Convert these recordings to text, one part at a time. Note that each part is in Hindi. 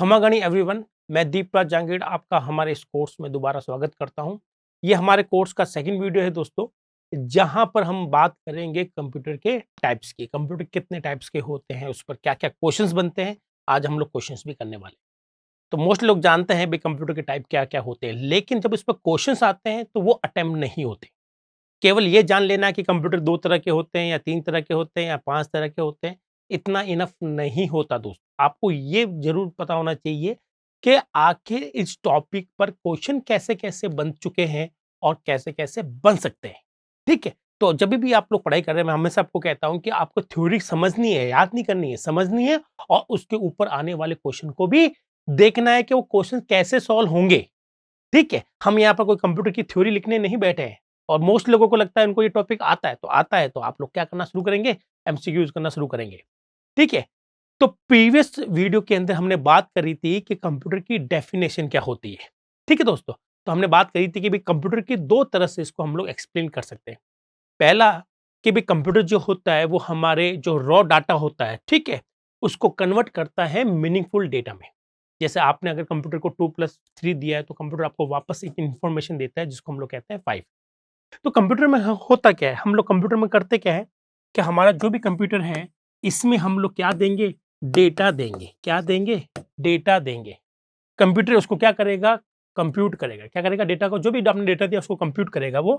खमागणी एवरीवन, मैं दीपराज जांगीड़ आपका हमारे इस कोर्स में दोबारा स्वागत करता हूं। ये हमारे कोर्स का सेकंड वीडियो है दोस्तों, जहां पर हम बात करेंगे कंप्यूटर के टाइप्स की। कंप्यूटर कितने टाइप्स के होते हैं, उस पर क्या-क्या क्वेश्चंस बनते हैं, आज हम लोग क्वेश्चंस भी करने वाले हैं। तो मोस्ट लोग जानते हैं भाई कंप्यूटर के टाइप क्या-क्या होते हैं, लेकिन जब इस पर क्वेश्चंस आते हैं तो वो अटेम्प्ट नहीं होते। केवल ये जान लेना कि कंप्यूटर 2 तरह के होते हैं या 3 तरह के होते हैं या 5 तरह के होते हैं, इतना इनफ नहीं होता दोस्तों। आपको ये ज़रूर पता होना चाहिए कि आखिर इस टॉपिक पर क्वेश्चन कैसे-कैसे बन चुके हैं और कैसे-कैसे बन सकते हैं। ठीक है? तो जब भी आप लोग पढ़ाई कर रहे हैं, मैं हमेशा आपको कहता हूँ कि आपको थ्योरी समझनी है, याद नहीं करनी है, समझनी है और उसके ऊपर आने वाले क्वेश्चन को भी देखना है कि वो क्वेश्चन कैसे सॉल्व होंगे। ठीक है? हम यहाँ पर कोई कंप्यूटर की थ्योरी लिखने नहीं बैठे हैं और मोस्ट लोगों को लगता है उनको ये टॉपिक आता है तो आप लोग क्या करना शुरू करेंगे? एमसीक्यूज़ करना शुरू करेंगे। ठीक है? तो प्रीवियस वीडियो के अंदर हमने बात करी थी कि कंप्यूटर की डेफिनेशन क्या होती है। ठीक है दोस्तों? तो हमने बात करी थी कि भई कंप्यूटर की 2 तरह से इसको हम लोग एक्सप्लेन कर सकते हैं। पहला कि भई कंप्यूटर जो होता है वो हमारे जो रॉ डाटा होता है, ठीक है? उसको कन्वर्ट करता है मीनिंगफुल डेटा में। जैसे आपने अगर कंप्यूटर को 2+3 दिया है तो कंप्यूटर आपको वापस एक इन्फॉर्मेशन देता है जिसको हम लोग कहते हैं 5। तो कंप्यूटर में होता क्या है, हम लोग कंप्यूटर में करते क्या है कि हमारा जो भी कंप्यूटर है इसमें हम लोग क्या देंगे, डेटा देंगे। क्या देंगे? डेटा देंगे। कंप्यूटर उसको क्या करेगा, कंप्यूट करेगा। क्या करेगा? डेटा को, जो भी आपने डेटा दिया उसको कंप्यूट करेगा वो।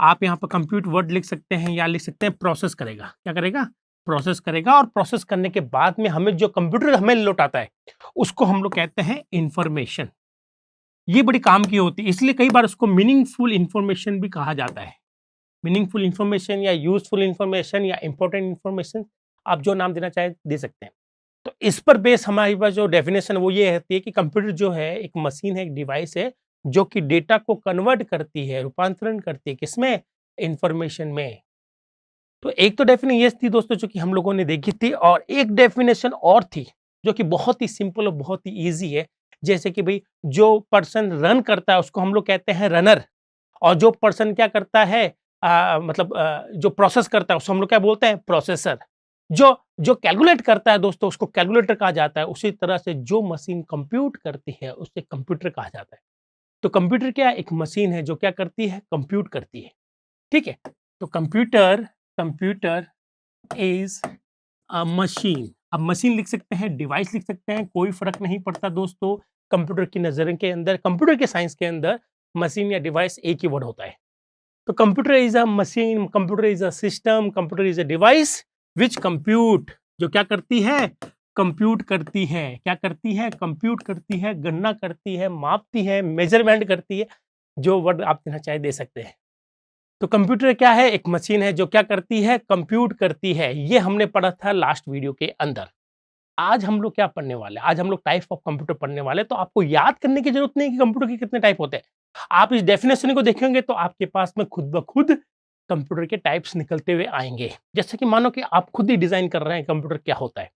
आप यहाँ पर कंप्यूट वर्ड लिख सकते हैं या लिख सकते हैं प्रोसेस करेगा। क्या करेगा? प्रोसेस करेगा और प्रोसेस करने के बाद में हमें जो कंप्यूटर हमें लौटाता है उसको हम लोग कहते हैं इंफॉर्मेशन। ये बड़ी काम की होती है, इसलिए कई बार उसको मीनिंगफुल इंफॉर्मेशन भी कहा जाता है। मीनिंगफुल इंफॉर्मेशन या यूजफुल इंफॉर्मेशन या इंपॉर्टेंट इंफॉर्मेशन, आप जो नाम देना चाहे दे सकते हैं। तो इस पर बेस हमारे पास जो डेफिनेशन वो ये रहती है कि कंप्यूटर जो है एक मशीन है, एक डिवाइस है जो कि डेटा को कन्वर्ट करती है, रूपांतरण करती है किसमें? इंफॉर्मेशन में। तो एक तो डेफिनेशन ये थी दोस्तों जो कि हम लोगों ने देखी थी, और एक डेफिनेशन और थी जो कि बहुत ही सिंपल और बहुत ही ईजी है। जैसे कि भाई जो पर्सन रन करता है उसको हम लोग कहते हैं रनर, और जो पर्सन क्या करता है, जो प्रोसेस करता है उसको हम लोग क्या बोलते हैं? प्रोसेसर। जो जो कैलकुलेट करता है दोस्तों उसको कैलकुलेटर कहा जाता है। उसी तरह से जो मशीन कंप्यूट करती है उसे कंप्यूटर कहा जाता है। तो कंप्यूटर क्या है? एक मशीन है जो क्या करती है? कंप्यूट करती है। ठीक है? तो computer computer is a machine. अब मशीन लिख सकते हैं, डिवाइस लिख सकते हैं, कोई फर्क नहीं पड़ता दोस्तों। कंप्यूटर की नजर के अंदर, कंप्यूटर के साइंस के अंदर मशीन या डिवाइस एक ही वर्ड होता है। तो computer is a machine, computer is a system, computer is a device which compute, जो क्या करती है? कंप्यूट करती है। क्या करती है? कंप्यूट करती है, गणना करती है, मापती है, मेजरमेंट करती है। जो वर्ड आप देना चाहे दे सकते हैं। तो कंप्यूटर क्या है? एक मशीन है जो क्या करती है? कंप्यूट करती है। ये हमने पढ़ा था लास्ट वीडियो के अंदर। आज हम लोग क्या पढ़ने वाले हैं? आज हम लोग टाइप ऑफ कंप्यूटर पढ़ने वाले हैं। तो आपको याद करने की जरूरत नहीं है कि कंप्यूटर के कितने टाइप होते हैं। आप इस डेफिनेशन को देखेंगे तो आपके पास में खुद ब खुद कंप्यूटर के टाइप्स निकलते हुए आएंगे। जैसे कि मानो कि आप खुद ही डिजाइन कर रहे हैं कंप्यूटर क्या होता है।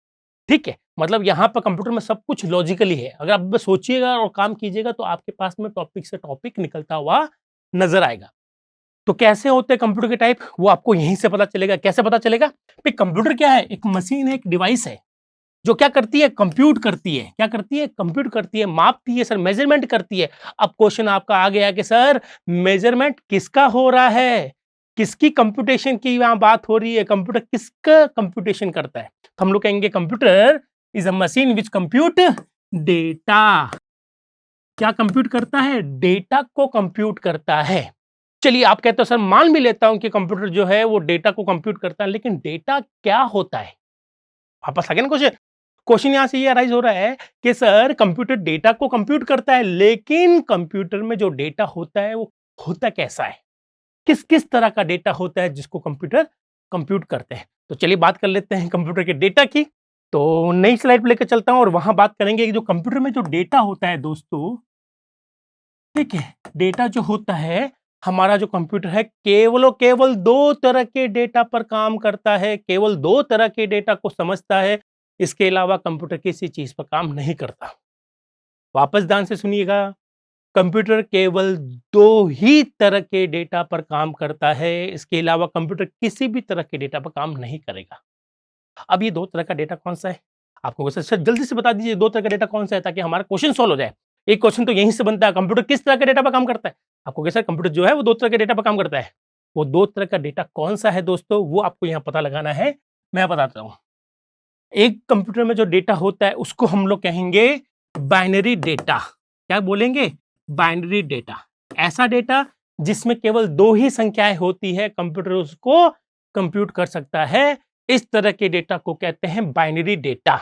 ठीक है? मतलब यहाँ पर कंप्यूटर में सब कुछ लॉजिकली है। अगर आप बस सोचिएगा और काम कीजिएगा तो आपके पास में टॉपिक से टॉपिक निकलता हुआ नजर आएगा। तो कैसे होते हैं कंप्यूटर के टाइप, वो आपको यहीं से पता चलेगा। कैसे पता चलेगा? भाई कंप्यूटर क्या है? एक मशीन है, एक डिवाइस है जो क्या करती है? कंप्यूट करती है। क्या करती है? कंप्यूट करती है, मापती है सर, मेजरमेंट करती है। अब क्वेश्चन आपका आ गया कि सर मेजरमेंट किसका हो रहा है? किसकी कंप्यूटेशन की यहाँ बात हो रही है? कंप्यूटर किसका कंप्यूटेशन करता है? तो हम लोग कहेंगे computer is a machine which compute data. क्या कंप्यूट करता है? डेटा को कंप्यूट करता है। चलिए आप कहते हो सर मान भी लेता हूं कि कंप्यूटर जो है वो डेटा को कंप्यूट करता है, लेकिन डेटा क्या होता है? वापस आ गया ना क्वेश्चन। क्वेश्चन यहां से ये अराइज हो रहा है कि सर कंप्यूटर डेटा को कंप्यूट करता है, लेकिन कंप्यूटर में जो डेटा होता है वो होता कैसा है? किस किस तरह का डेटा होता है जिसको कंप्यूटर कंप्यूट करते हैं? तो चलिए बात कर लेते हैं कंप्यूटर के डेटा की। तो नई स्लाइड पे लेकर चलता हूं और वहां बात करेंगे कि जो कंप्यूटर में जो डेटा होता है दोस्तों, ठीक है, डेटा जो होता है, हमारा जो कंप्यूटर है केवल और केवल 2 तरह के डेटा पर काम करता है, केवल 2 तरह के डेटा को समझता है। इसके अलावा कंप्यूटर किसी चीज पर काम नहीं करता। वापस ध्यान से सुनिएगा, कंप्यूटर केवल 2 ही तरह के डेटा पर काम करता है, इसके अलावा कंप्यूटर किसी भी तरह के डेटा पर काम नहीं करेगा। अब ये 2 तरह का डेटा कौन सा है? आपको सर जल्दी से बता दीजिए 2 तरह का डेटा कौन सा है, ताकि हमारा क्वेश्चन सॉल्व हो जाए। एक क्वेश्चन तो यहीं से बनता है, कंप्यूटर किस तरह के डेटा पर काम करता है? आपको सर कंप्यूटर जो है वो 2 तरह के डेटा पर काम करता है। वो 2 तरह का डेटा कौन सा है दोस्तों, वो आपको यहाँ पता लगाना है। मैं बताता हूँ। एक कंप्यूटर में जो डेटा होता है उसको हम लोग कहेंगे बाइनरी डेटा। क्या बोलेंगे? Binary data. ऐसा डेटा जिसमें केवल 2 ही संख्याएं होती है, कंप्यूटर उसको कंप्यूट कर सकता है। इस तरह के डेटा को कहते हैं बाइनरी डेटा।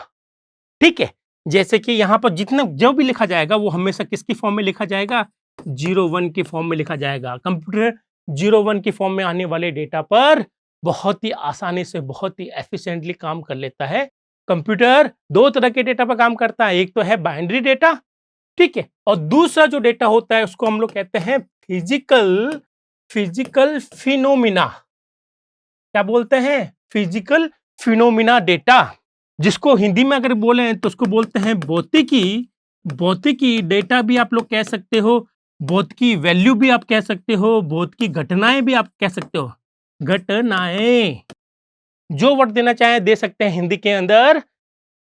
ठीक है, जैसे कि यहां पर जितना जो भी लिखा जाएगा वो हमेशा किसकी फॉर्म में लिखा जाएगा? 0-1 की फॉर्म में लिखा जाएगा। कंप्यूटर 0-1 की फॉर्म में आने वाले डेटा पर बहुत ही आसानी से, बहुत ही एफिशिएंटली काम कर लेता है। कंप्यूटर 2 तरह के डेटा पर काम करता है, एक तो है बाइनरी डेटा, ठीक है, और दूसरा जो डेटा होता है उसको हम लोग कहते हैं फिजिकल फिनोमिना। क्या बोलते हैं? फिजिकल फिनोमिना डेटा, जिसको हिंदी में अगर बोले तो उसको बोलते हैं भौतिकी। भौतिकी डेटा भी आप लोग कह सकते हो, भौतिकी वैल्यू भी आप कह सकते हो, भौतिकी घटनाएं भी आप कह सकते हो। घटनाएं, जो वर्ड देना चाहे दे सकते हैं हिंदी के अंदर।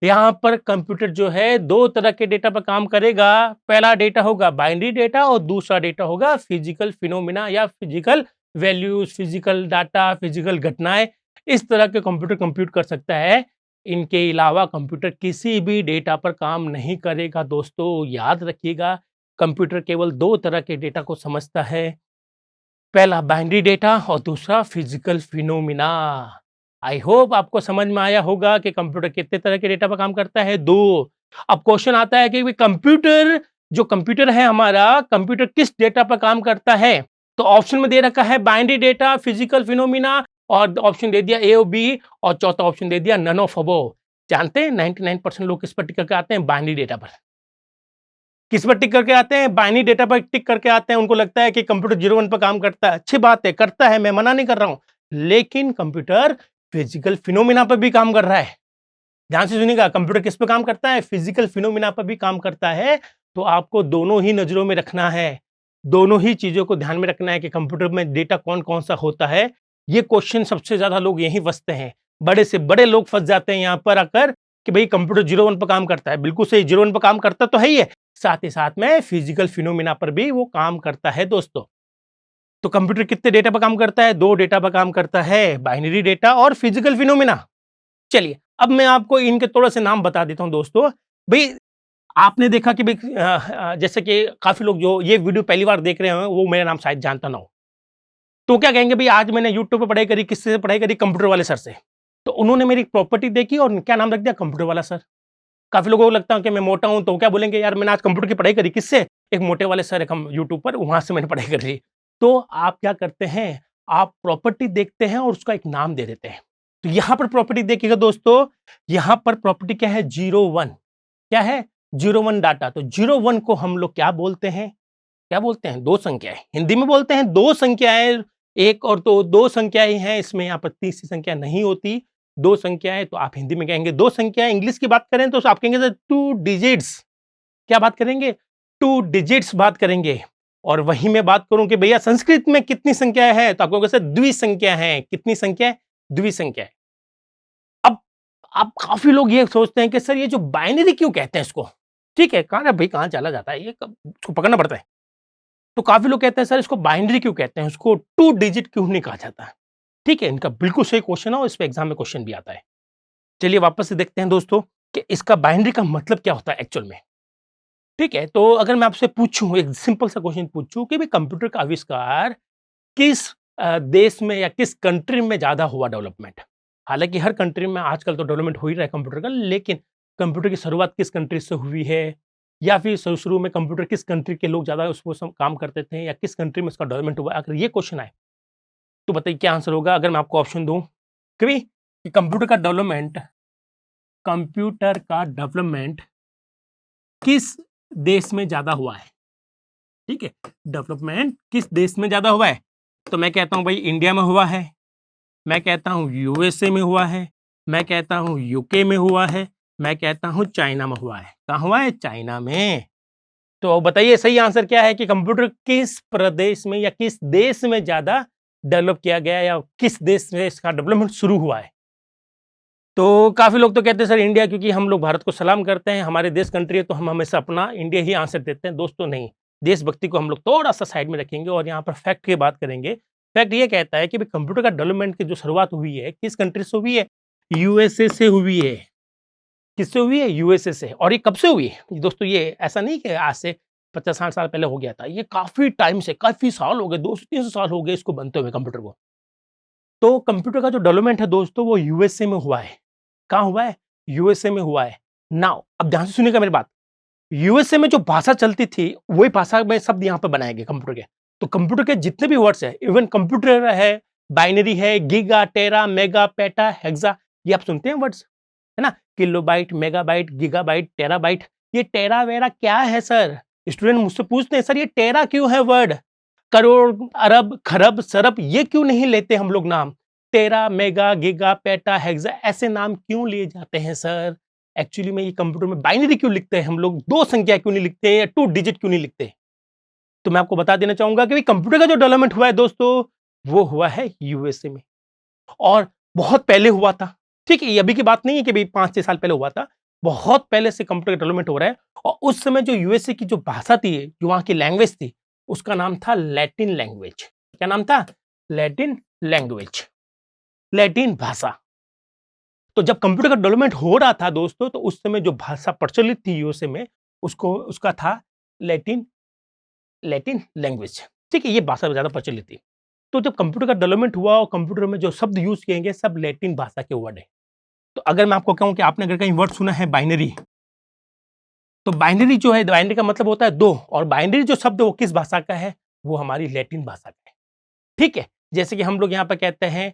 यहां पर कंप्यूटर जो है 2 तरह के डेटा पर काम करेगा। पहला डेटा होगा बाइनरी डेटा और दूसरा डेटा होगा फिजिकल फिनोमिना या physical values, physical data, physical घटनाएं। इस तरह के कंप्यूटर कंप्यूट कर सकता है। इनके अलावा कंप्यूटर किसी भी डेटा पर काम नहीं करेगा दोस्तों, याद रखिएगा। कंप्यूटर केवल 2 तरह के डेटा को समझता है, पहला बाइनरी डेटा और दूसरा फिजिकल फिनोमिना। आई होप आपको समझ में आया होगा कि कंप्यूटर कितने तरह के डेटा पर काम करता है? 2। अब क्वेश्चन आता है कि कंप्यूटर, जो कंप्यूटर है हमारा, कंप्यूटर किस डेटा पर काम करता है? तो ऑप्शन में दे रखा है बाइनरी डेटा, फिजिकल फिनोमिना, और ऑप्शन दे दिया ए और बी, और चौथा ऑप्शन दे दिया नन ऑफ अबोव। जानते हैं 99% लोग किस पर टिक करके आते हैं? बाइनरी डेटा पर। किस पर टिक करके आते हैं? बाइनरी डेटा पर टिक करके आते हैं। उनको लगता है कि कंप्यूटर 0-1 पर काम करता है। अच्छी बात है, करता है, मैं मना नहीं कर रहा हूं, लेकिन कंप्यूटर फिजिकल फिनोमिना पर भी काम कर रहा है। ध्यान से सुनिएगा, कंप्यूटर किस पर काम करता है? फिजिकल फिनोमिना पर भी काम करता है। तो आपको दोनों ही नजरों में रखना है, दोनों ही चीजों को ध्यान में रखना है कि कंप्यूटर में डेटा कौन कौन सा होता है। ये क्वेश्चन सबसे ज्यादा लोग यही फंसते हैं, बड़े से बड़े लोग फंस जाते हैं यहां पर आकर कि भाई कंप्यूटर 0-1 पर काम करता है। बिल्कुल सही, 0-1 पर काम करता तो है ही है, साथ ही साथ में फिजिकल फिनोमिना पर भी वो काम करता है दोस्तों। तो कंप्यूटर कितने डेटा पर काम करता है? 2 डेटा पर काम करता है, बाइनरी डेटा और फिजिकल फिनोमिना। चलिए अब मैं आपको इनके थोड़े से नाम बता देता हूं दोस्तों। भाई आपने देखा कि भाई जैसे कि काफी लोग जो ये वीडियो पहली बार देख रहे हैं वो मेरा नाम शायद जानता ना हो, तो क्या कहेंगे भाई आज मैंने यूट्यूब पे पढ़ाई करी, किससे पढ़ाई करी? कंप्यूटर वाले सर से। तो उन्होंने मेरी प्रॉपर्टी देखी और क्या नाम रख दिया? कंप्यूटर वाला सर। काफी लोगों को लगता है कि मैं मोटा हूं तो क्या बोलेंगे, यार मैंने आज कंप्यूटर की पढ़ाई करी, किससे? एक मोटे वाले सर, एक हम यूट्यूब पर, वहां से मैंने पढ़ाई कर ली। तो आप क्या करते हैं, आप प्रॉपर्टी देखते हैं और उसका एक नाम दे देते हैं। तो यहां पर प्रॉपर्टी देखिएगा दोस्तों, यहां पर प्रॉपर्टी क्या है? 0-1। क्या है? 0-1 डाटा। तो 0-1 को हम लोग क्या बोलते हैं? क्या बोलते हैं? 2 संख्याएं, हिंदी में बोलते हैं 2 संख्याएं। एक और तो 2 संख्याएं हैं, इसमें यहाँ पर तीसरी संख्या नहीं होती। 2 संख्याएं तो आप हिंदी में कहेंगे 2 संख्याएं। इंग्लिश की बात करें तो आप कहेंगे 2 डिजिट्स। क्या बात करेंगे? 2 डिजिट्स बात करेंगे। और वही मैं बात करूं कि भैया संस्कृत में कितनी संख्याएं हैं, तो आपको कहेंगे सर द्विसंख्या है। कितनी संख्या है? द्विसंख्या है। अब आप काफी लोग ये सोचते हैं कि सर ये जो बाइनरी क्यों कहते हैं इसको? ठीक है, कहां भाई कहां चला जाता है ये, इसको पकड़ना पड़ता है। तो काफी लोग कहते हैं सर इसको बाइनरी क्यों कहते हैं, उसको 2 डिजिट क्यों नहीं कहा जाता है? ठीक है, इनका बिल्कुल सही क्वेश्चन है और इस पे एग्जाम में क्वेश्चन भी आता है। चलिए वापस से देखते हैं दोस्तों कि इसका बाइनरी का मतलब क्या होता है एक्चुअल में। ठीक है, तो अगर मैं आपसे पूछूं, एक सिंपल सा क्वेश्चन पूछूं कि भाई कंप्यूटर का आविष्कार किस देश में या किस कंट्री में ज्यादा हुआ डेवलपमेंट? हालांकि हर कंट्री में आजकल तो डेवलपमेंट हो ही रहा है कंप्यूटर का, लेकिन कंप्यूटर की शुरुआत किस कंट्री से हुई है, या फिर शुरू में कंप्यूटर किस कंट्री के लोग ज्यादा उसको काम करते थे, या किस कंट्री में उसका डेवलपमेंट हुआ? अगर ये क्वेश्चन आए तो बताइए क्या आंसर होगा? अगर मैं आपको ऑप्शन दूं कि कंप्यूटर का डेवलपमेंट किस देश में ज्यादा हुआ है? ठीक है, डेवलपमेंट किस देश में ज्यादा हुआ है? तो मैं कहता हूं भाई इंडिया में हुआ है, मैं कहता हूं यूएसए में हुआ है, मैं कहता हूं यूके में हुआ है, मैं कहता हूं चाइना में हुआ है। कहां हुआ है? चाइना में। तो बताइए सही आंसर क्या है कि कंप्यूटर किस प्रदेश में या किस देश में ज्यादा डेवलप किया गया, या किस देश में इसका डेवलपमेंट शुरू हुआ है? तो काफ़ी लोग तो कहते हैं सर इंडिया, क्योंकि हम लोग भारत को सलाम करते हैं, हमारे देश कंट्री है तो हम हमेशा अपना इंडिया ही आंसर देते हैं। दोस्तों नहीं, देशभक्ति को हम लोग थोड़ा-सा साइड में रखेंगे और यहाँ पर फैक्ट की बात करेंगे। फैक्ट ये कहता है कि भई कंप्यूटर का डेवलपमेंट की जो शुरुआत हुई है, किस कंट्री से हुई है? यूएसए से हुई है। किससे हुई है? यूएसए से। और ये कब से हुई है? दोस्तों ये ऐसा नहीं कि आज से 50-60 साल पहले हो गया था। ये काफ़ी टाइम से, काफ़ी साल हो गए, 200-300 साल हो गए इसको बनते हुए कंप्यूटर को। तो कंप्यूटर का जो डेवलपमेंट है दोस्तों वो यूएसए में हुआ है। कहाँ हुआ है? यूएसए में हुआ है। नाउ अब ध्यान से सुनिएगा मेरी बात। यूएसए में जो भाषा चलती थी, वही भाषा में शब्द यहाँ पे बनाए गए कंप्यूटर के। तो कंप्यूटर के जितने भी वर्ड्स हैं, इवन कंप्यूटर है, बाइनरी है, गीगा, टेरा, मेगा, पेटा, हेक्सा, ये आप सुनते हैं वर्ड्स, है ना? Kilobyte, megabyte, gigabyte, terabyte. ये टेरा-वेरा क्या है सर? स्टूडेंट मुझसे पूछते हैं, सर ये टेरा क्यों है वर्ड? करोड़, अरब, खरब, सरब ये क्यों नहीं लेते हम लोग नाम? टेरा, मेगा, गीगा, पेटा, हेक्सा ऐसे नाम क्यों लिए जाते हैं सर? एक्चुअली में ये कंप्यूटर में बाइनरी क्यों लिखते हैं हम लोग? 2 संख्या क्यों नहीं लिखते या 2 डिजिट क्यों नहीं लिखते? तो मैं आपको बता देना चाहूँगा कि भई कंप्यूटर का जो डेवलपमेंट हुआ है दोस्तों, वो हुआ है यूएसए में और बहुत पहले हुआ था। ठीक है? ये अभी की बात नहीं है कि भई 5-6 साल पहले हुआ था। बहुत पहले से कंप्यूटर का डेवलपमेंट हो रहा है और उस समय जो यूएसए की जो भाषा थी, जो वहाँ की लैंग्वेज थी, उसका नाम था लैटिन लैंग्वेज। क्या नाम था? लैटिन लैंग्वेज, लैटिन भाषा। तो जब कंप्यूटर का डेवलपमेंट हो रहा था दोस्तों, तो उस समय जो भाषा प्रचलित थी यूएसए में, उसको उसका था लैटिन लैटिन लैंग्वेज। ठीक है? ये भाषा ज़्यादा प्रचलित थी। तो जब कंप्यूटर का डेवलपमेंट हुआ और कंप्यूटर में जो शब्द यूज़ किए गए, सब लैटिन भाषा के वर्ड हैं। तो अगर मैं आपको कहूँ कि आपने अगर कहीं वर्ड सुना है बाइनरी, तो बाइनरी जो है, बाइनरी का मतलब होता है 2 और बाइनरी जो शब्द है वो किस भाषा का है? वो हमारी लैटिन भाषा का है। ठीक है? जैसे कि हम लोग यहाँ पे कहते हैं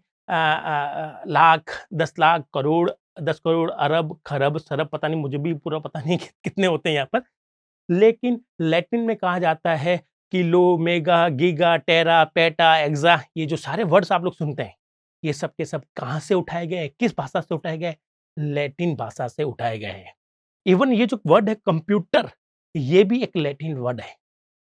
लाख, 10 लाख, करोड़, 10 करोड़, अरब, खरब, सरब, पता नहीं, मुझे भी पूरा पता नहीं कि कितने होते हैं यहाँ पर। लेकिन लैटिन में कहा जाता है किलो, मेगा, गीगा, टेरा, पेटा, एक्सा, ये जो सारे वर्ड्स आप लोग सुनते हैं, ये सब के सब कहाँ से उठाए गए हैं? किस भाषा से उठाए गए हैं? लैटिन भाषा से उठाए गए हैं। इवन ये जो वर्ड है कंप्यूटर, ये भी एक लैटिन वर्ड है।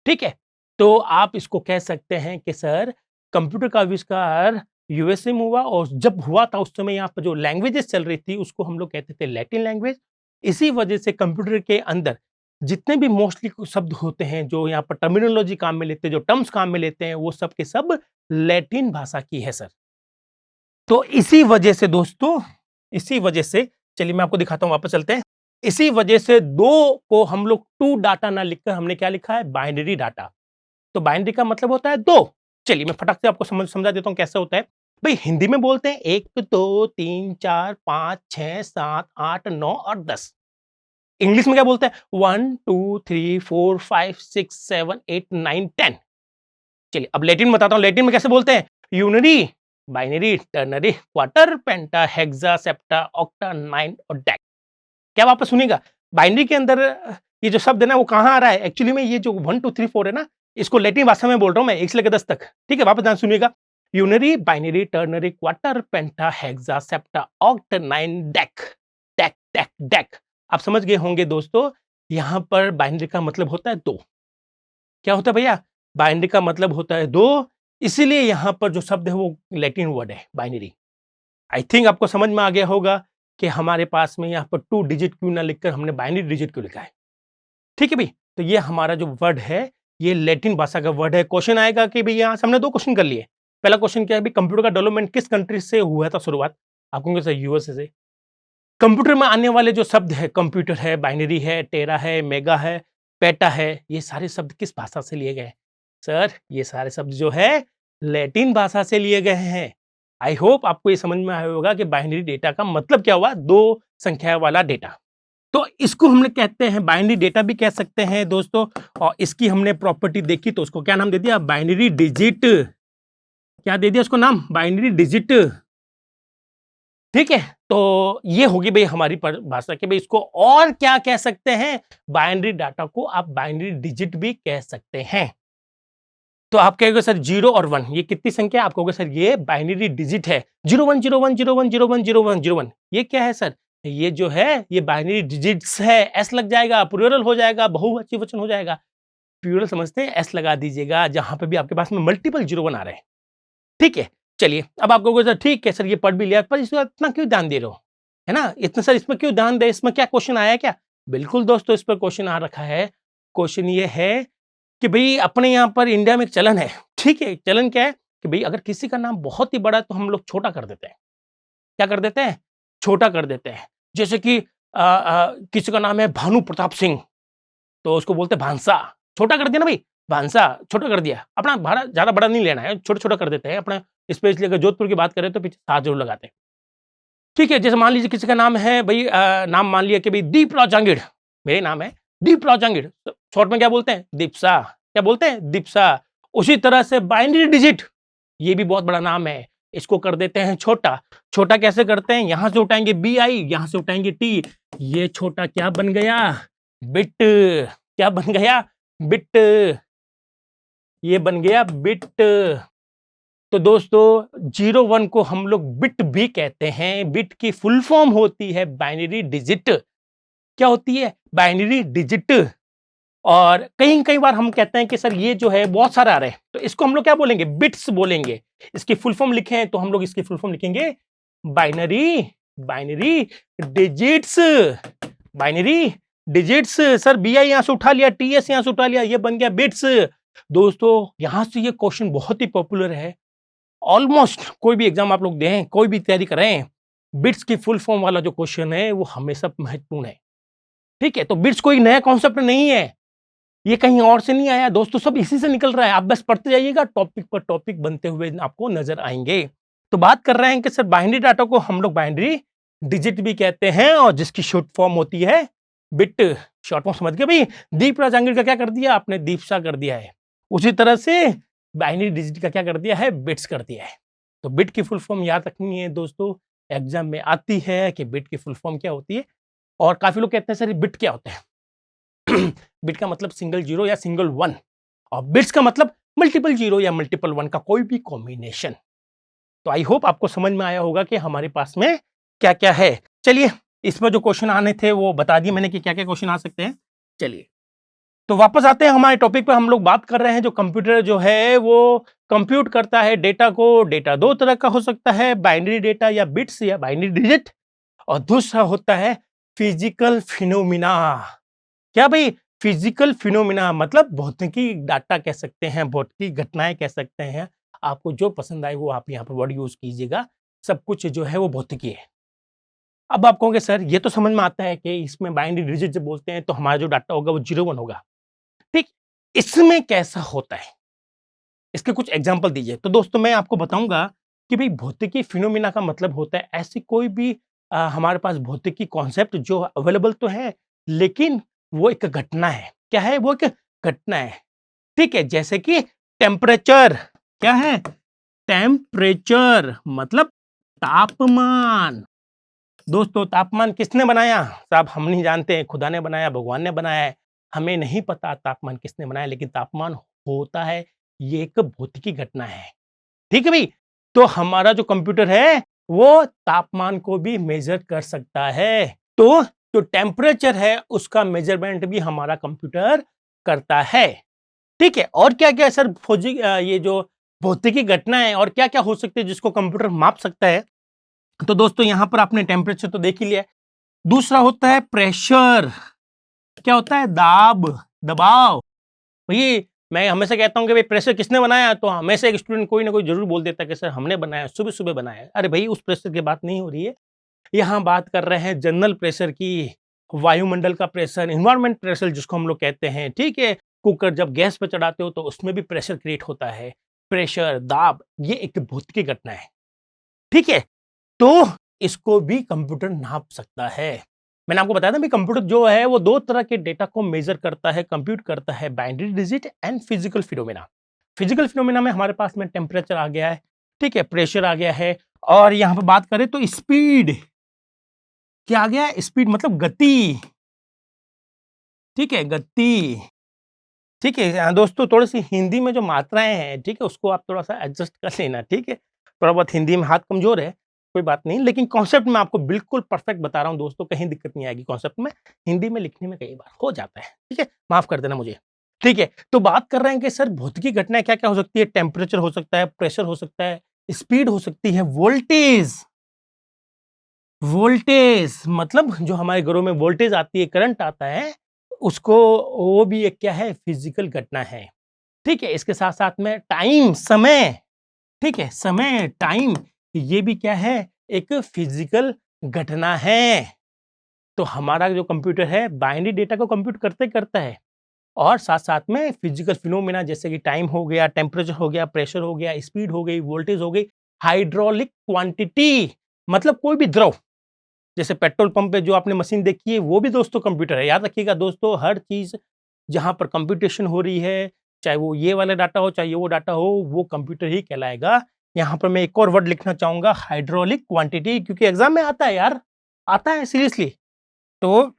ठीक है? तो आप इसको कह सकते हैं कि सर कंप्यूटर का आविष्कार यूएसए में हुआ और जब हुआ था उस समय यहाँ पर जो लैंग्वेजेस चल रही थी उसको हम लोग कहते थे लैटिन लैंग्वेज। इसी वजह से कंप्यूटर के अंदर जितने भी मोस्टली शब्द होते हैं जो यहाँ पर टर्मिनोलॉजी काम में लेते हैं, जो टर्म्स काम में लेते हैं, वो सब के सब लैटिन भाषा की है सर। तो इसी वजह से दोस्तों, इसी वजह से चलिए मैं आपको दिखाता हूँ, वापस चलते हैं। इसी वजह से 2 को हम लोग 2 डाटा ना लिखकर हमने क्या लिखा है? Binary data. तो बाइनरी का मतलब होता है 2। चलिए मैं फटाक से आपको समझा देता हूँ कैसे होता है। भई हिंदी में बोलते हैं 1, 2, 3, 4, 5, 6, 7, 8, 9 और 10। इंग्लिश में क्या बोलते हैं? 1, 2, 3, 4, 5, 6, 7, 8, 9, 10। चलिए अब लैटिन में बताता हूँ, लैटिन में कैसे बोलते हैं? Unary, binary, ternary, quarter, penta, hexa, septa, octa, nine और डेक। क्या वापस सुनिएगा? बाइनरी के अंदर ये जो शब्द है ना वो कहाँ आ रहा है? एक्चुअली में ये जो 1, 2, 3, 4 है ना, इसको लैटिन भाषा में बोल रहा हूँ मैं 1 से लेकर 10 तक। ठीक है? वापस ध्यान सुनिएगा। Unary, binary, ternary, quarter, penta, hexa, septa, oct, nine, dec. Dec, dec, dec. आप समझ गए होंगे दोस्तों, यहाँ पर बाइनरी का मतलब होता है 2। क्या होता है भैया? बाइनरी का मतलब होता है 2, इसीलिए यहाँ पर जो शब्द है वो लैटिन वर्ड है बाइनरी। आई थिंक आपको समझ में आ गया होगा कि हमारे पास में यहाँ पर 2 डिजिट क्यों ना लिखकर हमने बाइनरी डिजिट क्यों लिखा है। ठीक है भई? तो ये हमारा जो वर्ड है, ये लैटिन भाषा का वर्ड है। क्वेश्चन आएगा कि भई यहाँ से हमने 2 क्वेश्चन कर लिए। पहला क्वेश्चन क्या है भई, कंप्यूटर का डेवलपमेंट किस कंट्री से हुआ था शुरुआत? आप कहोगे सर यूएसए से। कंप्यूटर में आने वाले जो शब्द है, कंप्यूटर है, बाइनरी है, टेरा है, मेगा है, पेटा है, ये सारे शब्द किस भाषा से लिए गए हैं? सर ये सारे शब्द जो है लैटिन भाषा से लिए गए हैं। आई होप आपको ये समझ में आया होगा कि बाइनरी डेटा का मतलब क्या हुआ? 2 संख्या वाला डेटा। तो इसको हमने कहते हैं बाइनरी डेटा भी कह सकते हैं दोस्तों, और इसकी हमने प्रॉपर्टी देखी तो उसको क्या नाम दे दिया? Binary digit. क्या दे दिया उसको नाम? Binary digit. ठीक है? तो ये होगी भई हमारी परिभाषा कि भई इसको और क्या कह सकते हैं? बाइनरी डाटा को आप बाइनरी डिजिट भी कह सकते हैं। तो आप कहोगे सर 0 और 1 ये कितनी संख्या है? आप कहोगे सर ये बाइनरी डिजिट है। 01, 01, 01, 01, 01, 01 ये क्या है सर? ये जो है ये बाइनरी डिजिट्स है। एस लग जाएगा, प्लूरल हो जाएगा, बहुवचन हो जाएगा। प्लूरल समझते हैं? एस लगा दीजिएगा जहाँ पे भी आपके पास में मल्टीपल 01 आ रहे हैं। ठीक है? चलिए अब आप कहोगे सर ठीक है सर ये पढ़ भी लिया, पर इसको इतना क्यों ध्यान दे रहे हो? है ना? इतना सर इसमें क्यों ध्यान दें, इसमें क्या क्वेश्चन आया क्या? बिल्कुल दोस्तों इस पर क्वेश्चन आ रखा है। क्वेश्चन ये है कि भई अपने यहाँ पर इंडिया में एक चलन है, ठीक है? चलन क्या है कि भई अगर किसी का नाम बहुत ही बड़ा है तो हम लोग छोटा कर देते हैं। क्या कर देते हैं? छोटा कर देते हैं। जैसे कि किसी का नाम है भानु प्रताप सिंह, तो उसको बोलते हैं भांसा, छोटा कर दिया ना भई, भांसा छोटा कर दिया। अपना भाड़ा ज़्यादा बड़ा नहीं लेना है, छोटा-छोटा कर देते हैं। अपना स्पेशली अगर जोधपुर की बात करें तो पीछे सात ज़रूर लगाते हैं। ठीक है, जैसे मान लीजिए किसी का नाम है भई नाम मान लिया कि भई दीपराज जांगिड़, मेरे नाम है दीपराज जांगिड़, शॉर्ट में क्या बोलते हैं? दीप्सा। क्या बोलते हैं? दीप्सा। उसी तरह से बाइनरी डिजिट, ये भी बहुत बड़ा नाम है, इसको कर देते हैं छोटा। छोटा कैसे करते हैं? यहां से उठाएंगे BI, यहां से उठाएंगे T, ये छोटा क्या बन गया? बिट। क्या बन गया? बिट। ये बन गया बिट। तो दोस्तों 01 को हम लोग बिट भी कहते हैं। बिट की फुल फॉर्म होती है बाइनरी डिजिट। क्या होती है? Binary digit. और कई बार हम कहते हैं कि सर ये जो है बहुत सारा आ रहा है, तो इसको हम लोग क्या बोलेंगे? बिट्स बोलेंगे। इसकी फुल फॉर्म लिखे हैं तो हम लोग इसकी फुल फॉर्म लिखेंगे binary binary digits. Binary digits. Sir BI यहां से उठा लिया, TS यहां से उठा लिया, ये बन गया बिट्स। दोस्तों यहां से ये क्वेश्चन बहुत ही पॉपुलर है। ऑलमोस्ट कोई भी एग्जाम आप लोग दें, कोई भी तैयारी करें, बिट्स की फुल फॉर्म वाला जो क्वेश्चन है वो हमेशा महत्वपूर्ण है। ठीक है, तो बिट्स कोई नया कॉन्सेप्ट नहीं है, ये कहीं और से नहीं आया दोस्तों, सब इसी से निकल रहा है। आप बस पढ़ते जाइएगा, टॉपिक पर टॉपिक बनते हुए आपको नजर आएंगे। तो बात कर रहे हैं कि सर बाइनरी डाटा को हम लोग बाइनरी डिजिट भी कहते हैं, और जिसकी शॉर्ट फॉर्म होती है बिट। शॉर्ट फॉर्म समझ गए भाई? दीपराज जांगिड़ का क्या कर दिया आपने? दीपसा कर दिया है। उसी तरह से बाइनरी डिजिट का क्या कर दिया है? बिट्स कर दिया है। तो बिट की फुल फॉर्म याद रखनी है दोस्तों, एग्जाम में आती है कि बिट की फुल फॉर्म क्या होती है। और काफी लोग कहते हैं सर बिट क्या होता है? बिट का मतलब सिंगल जीरो या सिंगल वन, और बिट्स का मतलब मल्टीपल जीरो या मल्टीपल वन का कोई भी कॉम्बिनेशन। तो आई होप आपको समझ में आया होगा कि हमारे पास में क्या क्या है। चलिए इसमें जो क्वेश्चन आने थे वो बता दिए मैंने कि क्या क्या क्वेश्चन आ सकते हैं। चलिए तो वापस आते हैं हमारे टॉपिक पे। हम लोग बात कर रहे हैं जो कंप्यूटर जो है वो कंप्यूट करता है डेटा को। डेटा दो तरह का हो सकता है, बाइनरी डेटा या बिट्स या बाइनरी डिजिट, और दूसरा होता है फिजिकल फिनोमिना। क्या भाई? फिजिकल फिनोमिना मतलब भौतिकी डाटा कह सकते हैं, भौतिकी घटनाएं कह सकते हैं। आपको जो पसंद आए वो आप यहाँ पर वर्ड यूज कीजिएगा, सब कुछ जो है वो भौतिकी है। अब आप कहोगे सर ये तो समझ में आता है कि इसमें बाइनरी डिजिट जब बोलते हैं तो हमारा जो डाटा होगा वो 01 होगा, ठीक? इसमें कैसा होता है, इसके कुछ एग्जाम्पल दीजिए। तो दोस्तों मैं आपको बताऊंगा कि भाई भौतिकी फिनोमिना का मतलब होता है ऐसी कोई भी हमारे पास भौतिकी कॉन्सेप्ट जो अवेलेबल तो है, लेकिन वो एक घटना है। क्या है? वो एक घटना है, ठीक है? जैसे कि टेम्परेचर। क्या है? टेम्परेचर मतलब तापमान। दोस्तों तापमान किसने बनाया? साहब हम नहीं जानते हैं, खुदा ने बनाया, भगवान ने बनाया है, हमें नहीं पता तापमान किसने बनाया, लेकिन तापमान होता है, ये एक भौतिकी घटना है। ठीक है भाई? तो हमारा जो कंप्यूटर है वो तापमान को भी मेजर कर सकता है। तो जो टेम्परेचर है उसका मेजरमेंट भी हमारा कंप्यूटर करता है। ठीक है, और क्या क्या सर ये जो भौतिकी घटना है और क्या क्या हो सकती है जिसको कंप्यूटर माप सकता है? तो दोस्तों यहां पर आपने टेम्परेचर तो देख ही लिया। दूसरा होता है प्रेशर। क्या होता है? दाब, दबाव। भई मैं हमेशा कहता हूं कि भाई प्रेशर किसने बनाया, तो हमेशा एक स्टूडेंट कोई ना कोई जरूर बोल देता है कि सर हमने बनाया, सुबह सुबह बनाया। अरे भाई उस प्रेशर की बात नहीं हो रही है, यहाँ बात कर रहे हैं जनरल प्रेशर की, वायुमंडल का प्रेशर, इन्वायरमेंट प्रेशर जिसको हम लोग कहते हैं। ठीक है, कुकर जब गैस पर चढ़ाते हो तो उसमें भी प्रेशर क्रिएट होता है। प्रेशर, दाब, ये एक भौतिकी घटना है। ठीक है, तो इसको भी कंप्यूटर नाप सकता है। मैंने आपको बताया था भी कंप्यूटर जो है वो दो तरह के डेटा को मेजर करता है, कंप्यूट करता है, binary digit and physical phenomena. Physical phenomena में हमारे पास में टेम्परेचर आ गया है, ठीक है, प्रेशर आ गया है, और यहां पर बात करें तो स्पीड। क्या आ गया? स्पीड मतलब गति। ठीक है, गति। ठीक है दोस्तों, थोड़ी सी हिंदी में जो मात्राएं हैं, ठीक है, उसको आप थोड़ा सा एडजस्ट कर लेना। ठीक है, थोड़ा बहुत हिंदी में हाथ कमजोर है, कोई बात नहीं, लेकिन कॉन्सेप्ट में आपको बिल्कुल परफेक्ट बता रहा हूं दोस्तों, कहीं दिक्कत नहीं आएगी। कॉन्सेप्ट में हिंदी में लिखने में कई बार हो जाता है, ठीक है, माफ कर देना मुझे। ठीक है, तो बात कर रहे हैं कि सर भौतिकी घटनाएं क्या क्या हो सकती है? टेम्परेचर हो सकता है, प्रेशर हो सकता है, स्पीड हो सकती है, वोल्टेज। वोल्टेज मतलब जो हमारे घरों में वोल्टेज आती है, करंट आता है, उसको वो भी एक क्या है, फिजिकल घटना है। ठीक है, इसके साथ साथ में टाइम, समय, ठीक है, समय, टाइम, ये भी क्या है, एक फिजिकल घटना है। तो हमारा जो कंप्यूटर है बाइनरी डेटा को कंप्यूट करते करता है और साथ साथ में फिजिकल फिनोमेना जैसे कि टाइम हो गया, टेम्परेचर हो गया, प्रेशर हो गया, स्पीड हो गई, वोल्टेज हो गई, हाइड्रोलिक क्वांटिटी मतलब कोई भी द्रव, जैसे पेट्रोल पंप पे जो आपने मशीन देखी है वो भी दोस्तों कंप्यूटर है। याद रखिएगा दोस्तों, हर चीज जहां पर कंप्यूटेशन हो रही है, चाहे वो ये वाला डाटा हो चाहे ये वो डाटा हो, वो कंप्यूटर ही कहलाएगा। यहाँ पर मैं एक और वर्ड लिखना चाहूंगा, हाइड्रोलिक क्वांटिटी, क्योंकि एग्जाम में आता है यार, आता है सीरियसली। तो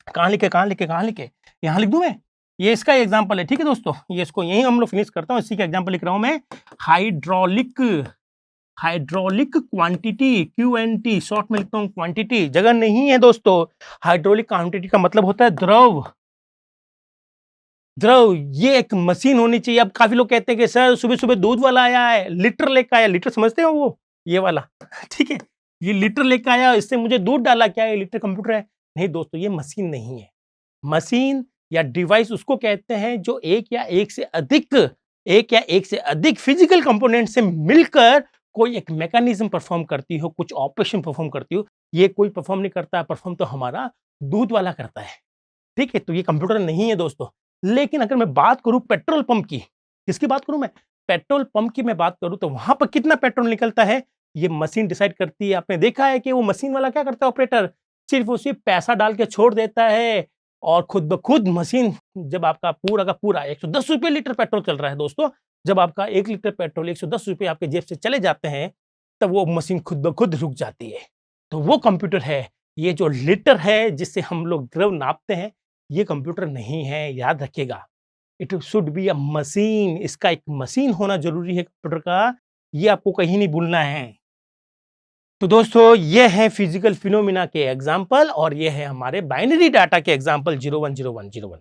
कहाँ लिखे, यहाँ लिख दूं मैं, ये इसका एग्जाम्पल है। ठीक है दोस्तों, ये इसको यही हम लोग फिनिश करता हूँ, इसी का एग्जाम्पल लिख रहा हूं मैं। हाइड्रोलिक, हाइड्रोलिक क्वांटिटी, क्यूएनटी शॉर्ट में लिखता हूं, क्वांटिटी जगह नहीं है दोस्तों। हाइड्रोलिक क्वांटिटी का मतलब होता है द्रव, द्रव, ये एक मशीन होनी चाहिए। अब काफी लोग कहते हैं कि सर सुबह सुबह दूध वाला आया है, लीटर लेकर आया, लीटर समझते हो वो, ये वाला ठीक है, ये लीटर लेकर आया, इससे मुझे दूध डाला, क्या ये लीटर कंप्यूटर है? नहीं दोस्तों, ये मशीन नहीं है। मशीन या डिवाइस उसको कहते हैं जो एक या एक से अधिक फिजिकल कंपोनेंट से मिलकर कोई एक मैकेनिज्म परफॉर्म करती हो, कुछ ऑपरेशन परफॉर्म करती हो। ये कोई परफॉर्म नहीं करता, परफॉर्म तो हमारा दूध वाला करता है। ठीक है, तो ये कंप्यूटर नहीं है दोस्तों। लेकिन अगर मैं बात करूं पेट्रोल पंप की, किसकी बात करूं मैं, पेट्रोल पंप की मैं बात करूं, तो वहां पर कितना पेट्रोल निकलता है ये मशीन डिसाइड करती है। आपने देखा है कि वो मशीन वाला क्या करता है, ऑपरेटर सिर्फ उसी पैसा डाल के छोड़ देता है और खुद ब खुद मशीन, जब आपका पूरा का पूरा 110 रुपये लीटर पेट्रोल चल रहा है दोस्तों, जब आपका 1 लीटर पेट्रोल 110 रुपये आपके जेब से चले जाते हैं, तब वो मशीन खुद ब खुद रुक जाती है। तो वो कंप्यूटर है। ये जो लीटर है जिससे हम लोग द्रव नापते हैं, ये कंप्यूटर नहीं है, याद रखिएगा। It should be a machine, इसका एक मशीन होना जरूरी है कंप्यूटर का, ये आपको कहीं नहीं भूलना है। तो दोस्तों ये है फिजिकल फिनोमिना के एग्जाम्पल और ये है हमारे बाइनरी डाटा के एग्जाम्पल 010101।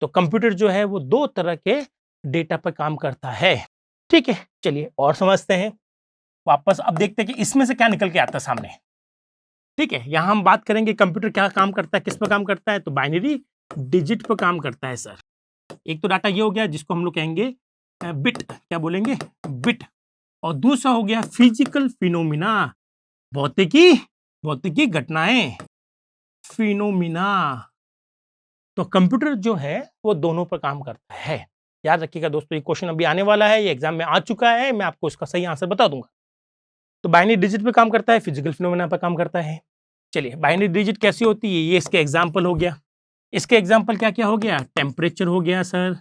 तो कंप्यूटर जो है वो दो तरह के डेटा पर काम करता है। ठीक है, चलिए और समझते हैं वापस। अब देखते हैं कि इसमें से क्या निकल के आता है सामने। ठीक है, यहां हम बात करेंगे कंप्यूटर क्या काम करता है, किस पर काम करता है, तो बाइनरी डिजिट पर काम करता है सर। एक तो डाटा ये हो गया जिसको हम लोग कहेंगे बिट, क्या बोलेंगे, बिट। और दूसरा हो गया फिजिकल फिनोमिना, भौतिकी, भौतिकी घटनाएं, फिनोमिना। तो कंप्यूटर जो है वो दोनों पर काम करता है। याद रखिएगा दोस्तों, ये क्वेश्चन अभी आने वाला है, ये एग्जाम में आ चुका है, मैं आपको इसका सही आंसर बता दूंगा। तो बाइनरी डिजिट पे काम करता है, फिजिकल फिनोमेना पे काम करता है। चलिए बाइनरी डिजिट कैसी होती है, ये इसके एग्जाम्पल हो गया। इसके एग्जाम्पल क्या क्या हो गया, टेम्परेचर हो गया सर,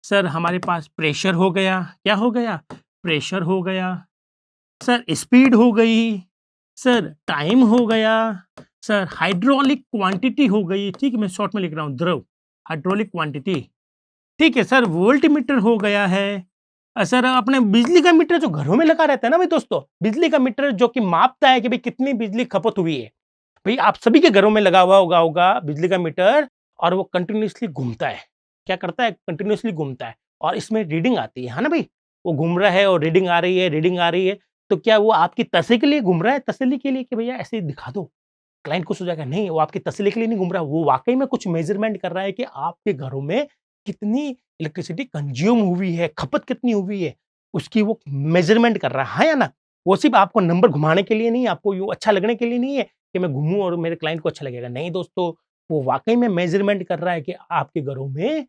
सर हमारे पास प्रेशर हो गया, क्या हो गया, प्रेशर हो गया, सर स्पीड हो गई, सर टाइम हो गया, सर हाइड्रोलिक क्वांटिटी हो गई। ठीक है, मैं शॉर्ट में लिख रहा हूं, द्रव, हाइड्रोलिक क्वांटिटी। ठीक है सर, वोल्ट मीटर हो गया है। सर अपने बिजली का मीटर जो घरों में लगा रहता है ना भाई दोस्तों, बिजली का मीटर जो कि मापता है कि भाई कितनी बिजली खपत हुई है। भाई आप सभी के घरों में लगा हुआ होगा बिजली का मीटर, और वो कंटिन्यूसली घूमता है। क्या करता है, कंटिन्यूसली घूमता है और इसमें रीडिंग आती है ना भाई, वो घूम रहा है और रीडिंग आ रही है, रीडिंग आ रही है। तो क्या वो आपकी तसल्ली के लिए घूम रहा है, तसल्ली के लिए कि भैया ऐसे ही दिखा दो, क्लाइंट खुश हो जाएगा? नहीं, वो आपकी तसल्ली के लिए नहीं घूम रहा, वो वाकई में कुछ मेजरमेंट कर रहा है कि आपके घरों में कितनी इलेक्ट्रिसिटी कंज्यूम हुई है, खपत कितनी हुई है, उसकी वो मेजरमेंट कर रहा है या ना। वो सिर्फ आपको नंबर घुमाने के लिए नहीं, आपको यूं अच्छा लगने के लिए नहीं है कि मैं घूमूं और मेरे क्लाइंट को अच्छा लगेगा। नहीं दोस्तों, वो वाकई में मेजरमेंट कर रहा है कि आपके घरों में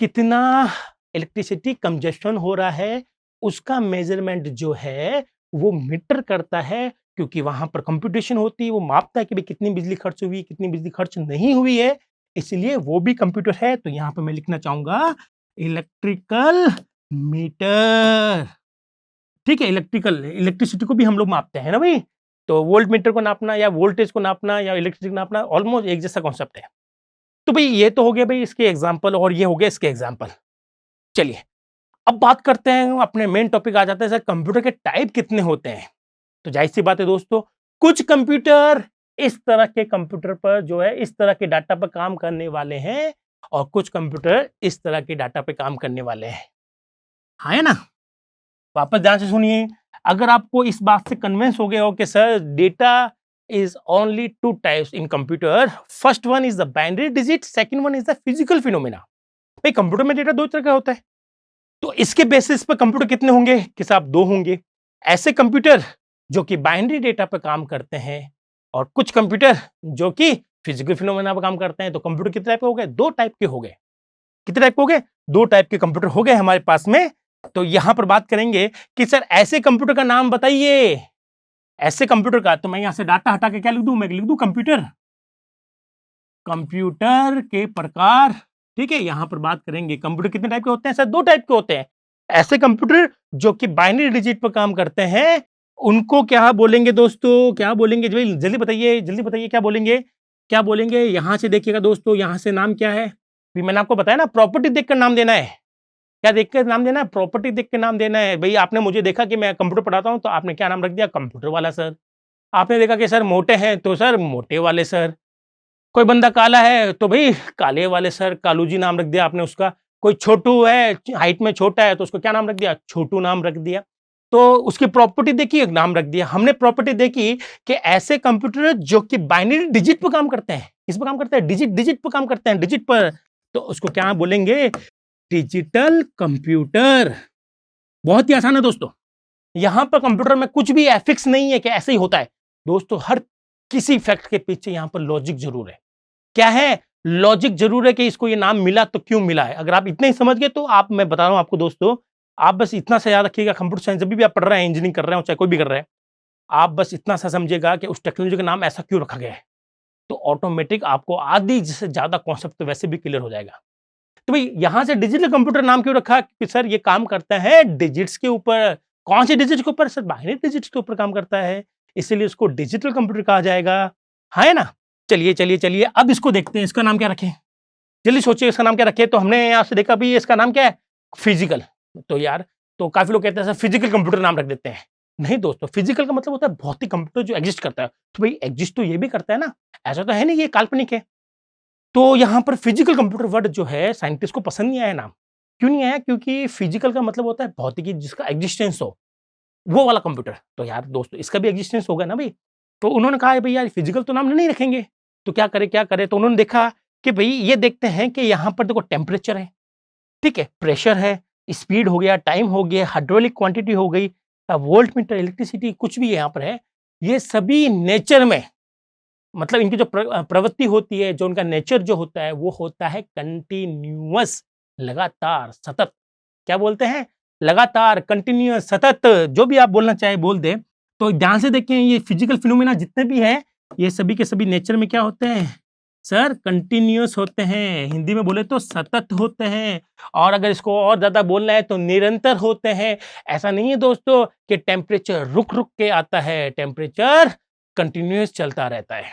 कितना इलेक्ट्रिसिटी कंजस्शन हो रहा है। उसका मेजरमेंट जो है वो मीटर करता है, क्योंकि वहां पर कंप्यूटेशन होती है, वो मापता है कि भाई कितनी बिजली खर्च हुई, कितनी बिजली खर्च नहीं हुई है, इसलिए वो भी कंप्यूटर है। तो यहां पर मैं लिखना चाहूंगा इलेक्ट्रिकल मीटर। ठीक है, इलेक्ट्रिकल, इलेक्ट्रिसिटी को भी हम लोग मापते हैं ना भाई, तो वोल्ट मीटर को नापना या वोल्टेज को नापना या इलेक्ट्रिसिटी को नापना ऑलमोस्ट एक जैसा कॉन्सेप्ट है। तो भाई ये तो हो गया भाई इसके एग्जाम्पल और ये हो गया इसके एग्जाम्पल। चलिए अब बात करते हैं, अपने मेन टॉपिक आ जाते हैं सर, कंप्यूटर के टाइप कितने होते हैं। तो जाहिर सी बात है दोस्तों, कुछ कंप्यूटर इस तरह के कंप्यूटर पर जो है इस तरह के डाटा पर काम करने वाले हैं और कुछ कंप्यूटर इस तरह के डाटा पे काम करने वाले हैं, हाँ है ना। वापस ध्यान से सुनिए, अगर आपको इस बात से कन्विंस हो गया हो कि sir data is only two types in computer, first one is the binary digit, second one is the physical phenomena। भाई कंप्यूटर में डेटा दो तरह का होता है, तो इसके बेसिस पर कंप्यूटर कितने होंगे कि साहब दो होंगे। ऐसे कंप्यूटर जो कि बाइनरी डेटा पर काम करते हैं और कुछ कंप्यूटर जो कि फिजिकल फिनोमेना पर काम करते हैं। तो कंप्यूटर कितने टाइप के हो गए? दो टाइप के हो गए। कितने टाइप के हो गए? दो टाइप के कंप्यूटर हो गए हमारे पास में। तो यहां पर बात करेंगे कि सर ऐसे कंप्यूटर का नाम बताइए, ऐसे कंप्यूटर का। तो मैं यहां से डाटा हटा के क्या लिख दूं? मैं लिख दूं कंप्यूटर, कंप्यूटर के प्रकार। ठीक है, यहां पर बात करेंगे कंप्यूटर कितने टाइप के होते हैं? सर दो टाइप के होते हैं। ऐसे कंप्यूटर जो कि बाइनरी डिजिट पर काम करते हैं उनको क्या बोलेंगे दोस्तों? क्या बोलेंगे? जल्दी बताइए, जल्दी बताइए, क्या बोलेंगे? क्या बोलेंगे? यहां से देखिएगा दोस्तों, यहां से नाम क्या है? भी मैंने आपको बताया ना, प्रॉपर्टी देखकर नाम देना है। क्या देखकर नाम देना है? प्रॉपर्टी देख के नाम देना है। भाई आपने मुझे देखा कि मैं कंप्यूटर पढ़ाता हूं, तो आपने क्या नाम रख दिया? कंप्यूटर वाला सर। आपने देखा कि सर मोटे हैं, तो सर मोटे वाले सर। कोई बंदा काला है तो भाई काले वाले सर, कालू जी नाम रख दिया आपने उसका। कोई छोटू है, हाइट में छोटा है, तो उसको क्या नाम रख दिया? छोटू नाम रख दिया। तो उसकी प्रॉपर्टी देखी, एक नाम रख दिया हमने। प्रॉपर्टी देखी कि ऐसे कंप्यूटर जो कि बाइनरी डिजिट पर काम करते हैं। किस पर काम करते हैं? डिजिट, डिजिट पर काम करते हैं, डिजिट पर। तो उसको क्या बोलेंगे? Digital computer. बहुत ही आसान है दोस्तों। यहां पर कंप्यूटर में कुछ भी एफिक्स नहीं है कि ऐसे ही होता है दोस्तों। हर किसी फैक्ट के पीछे यहां पर लॉजिक जरूर है। क्या है? लॉजिक जरूर है कि इसको ये नाम मिला तो क्यों मिला है। अगर आप इतना ही समझ गए तो आप, मैं बता रहा हूं आपको दोस्तों, आप बस इतना सा याद रखिएगा, कंप्यूटर साइंस जब भी आप पढ़ रहे हैं, इंजीनियरिंग कर रहे हो, चाहे कोई भी कर रहे हैं, आप बस इतना सा समझिएगा कि उस टेक्नोलॉजी का नाम ऐसा क्यों रखा गया है। तो ऑटोमेटिक आपको आधी से ज्यादा कॉन्सेप्ट तो वैसे भी क्लियर हो जाएगा। तो भाई यहां से डिजिटल कंप्यूटर नाम क्यों रखा? कि सर ये काम करता है डिजिट्स के ऊपर। कौन से डिजिट्स के ऊपर? सर बाइनरी डिजिट्स के ऊपर काम करता है, इसीलिए उसको डिजिटल कंप्यूटर कहा जाएगा। है ना? चलिए चलिए चलिए, अब इसको देखते हैं, इसका नाम क्या रखें? जल्दी सोचिए इसका नाम क्या रखें। तो हमने यहां से देखा भी इसका नाम क्या है? फिजिकल। तो यार, तो काफी लोग कहते हैं सर फिजिकल कंप्यूटर नाम रख देते हैं। नहीं दोस्तों, फिजिकल का मतलब होता है भौतिक कंप्यूटर जो एग्जिस्ट करता है। तो भाई एग्जिस्ट तो ये भी करता है ना, ऐसा तो है नहीं ये काल्पनिक है। तो यहां पर फिजिकल कंप्यूटर वर्ड जो है साइंटिस्ट को पसंद नहीं आया नाम। क्यों नहीं आया? क्योंकि फिजिकल का मतलब होता है भौतिकी, जिसका एग्जिस्टेंस हो, वो वाला कंप्यूटर। तो यार दोस्तों इसका भी एग्जिस्टेंस होगा ना भाई। तो उन्होंने कहा है भाई यार फिजिकल तो नाम नहीं रखेंगे, तो क्या करे क्या करे। तो उन्होंने देखा कि भाई ये देखते हैं कि यहाँ पर देखो टेम्परेचर है, ठीक है, प्रेशर है, स्पीड हो गया, टाइम हो गया, हाइड्रोलिक क्वांटिटी हो गई, वोल्ट मीटर, इलेक्ट्रिसिटी, कुछ भी यहाँ पर है, ये सभी नेचर में, मतलब इनकी जो प्रवृत्ति होती है, जो उनका नेचर जो होता है वो होता है कंटिन्यूअस, लगातार, सतत। क्या बोलते हैं? लगातार, कंटिन्यूअस, सतत। जो भी आप बोलना चाहे बोल दे। तो ध्यान से देखें, ये फिजिकल फिनोमेना जितने भी हैं, ये सभी के सभी नेचर में क्या होते हैं? सर कंटिन्यूअस होते हैं। हिंदी में बोले तो सतत होते हैं। और अगर इसको और ज्यादा बोलना है तो निरंतर होते हैं। ऐसा नहीं है दोस्तों कि टेम्परेचर रुक रुक के आता है, टेम्परेचर कंटिन्यूअस चलता रहता है।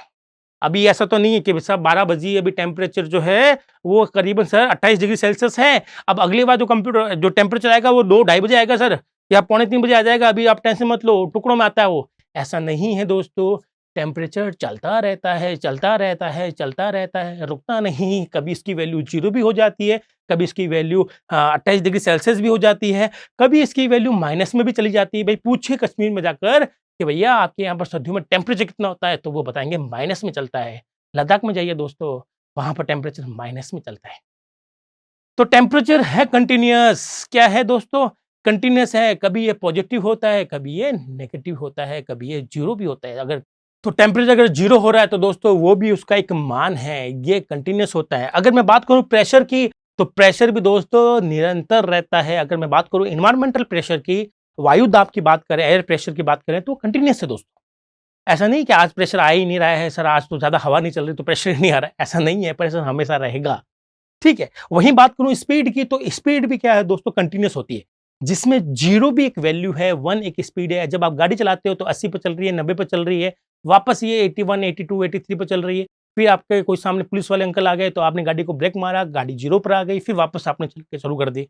अभी ऐसा तो नहीं है कि साहब 12 बजे अभी टेम्परेचर जो है वो करीबन सर 28 डिग्री सेल्सियस है। अब अगली बार जो कंप्यूटर जो टेम्परेचर आएगा वो 2-2:30 बजे आएगा सर, या 2:45 बजे आ जाएगा। अभी आप टेंशन मत लो, टुकड़ों में आता है वो। ऐसा नहीं है दोस्तों, टेम्परेचर चलता रहता है, चलता रहता है, चलता रहता है, रुकता नहीं। कभी इसकी वैल्यू 0 भी हो जाती है, कभी इसकी वैल्यू 28 डिग्री सेल्सियस भी हो जाती है, कभी इसकी वैल्यू माइनस में भी चली जाती है। भाई पूछिए कश्मीर में जाकर कि भैया आपके यहाँ पर सर्दियों में टेम्परेचर कितना होता है, तो वो बताएंगे माइनस में चलता है। लद्दाख में जाइए दोस्तों, वहां पर टेम्परेचर माइनस में चलता है। तो टेम्परेचर है कंटिन्यूअस। क्या है दोस्तों? कंटिन्यूअस है। कभी ये पॉजिटिव होता है, कभी ये नेगेटिव होता है, कभी ये 0 भी होता है। अगर तो टेम्परेचर अगर 0 हो रहा है तो दोस्तों वो भी उसका एक मान है, ये कंटिन्यूअस होता है। अगर मैं बात करूं प्रेशर की, तो प्रेशर भी दोस्तों निरंतर रहता है। अगर मैं बात करूं एनवायरमेंटल प्रेशर की, वायु दाब की बात करें, एयर प्रेशर की बात करें, तो कंटिन्यूअस है दोस्तों। ऐसा नहीं कि आज प्रेशर आ ही नहीं रहा है सर, आज तो ज्यादा हवा नहीं चल रही तो प्रेशर ही नहीं आ रहा है, ऐसा नहीं है। प्रेशर हमेशा रहेगा, ठीक है। वहीं बात करूं स्पीड की, तो स्पीड भी क्या है दोस्तों? कंटिन्यूअस होती है, जिसमें 0 भी एक वैल्यू है, 1 एक स्पीड है। जब आप गाड़ी चलाते हो तो 80 पर चल रही है, 90 पर चल रही है, वापस ये 81, 82, 83 पर चल रही है। फिर आपके कोई सामने पुलिस वाले अंकल आ गए तो आपने गाड़ी को ब्रेक मारा, गाड़ी 0 पर आ गई, फिर वापस आपने चल के चालू कर दी।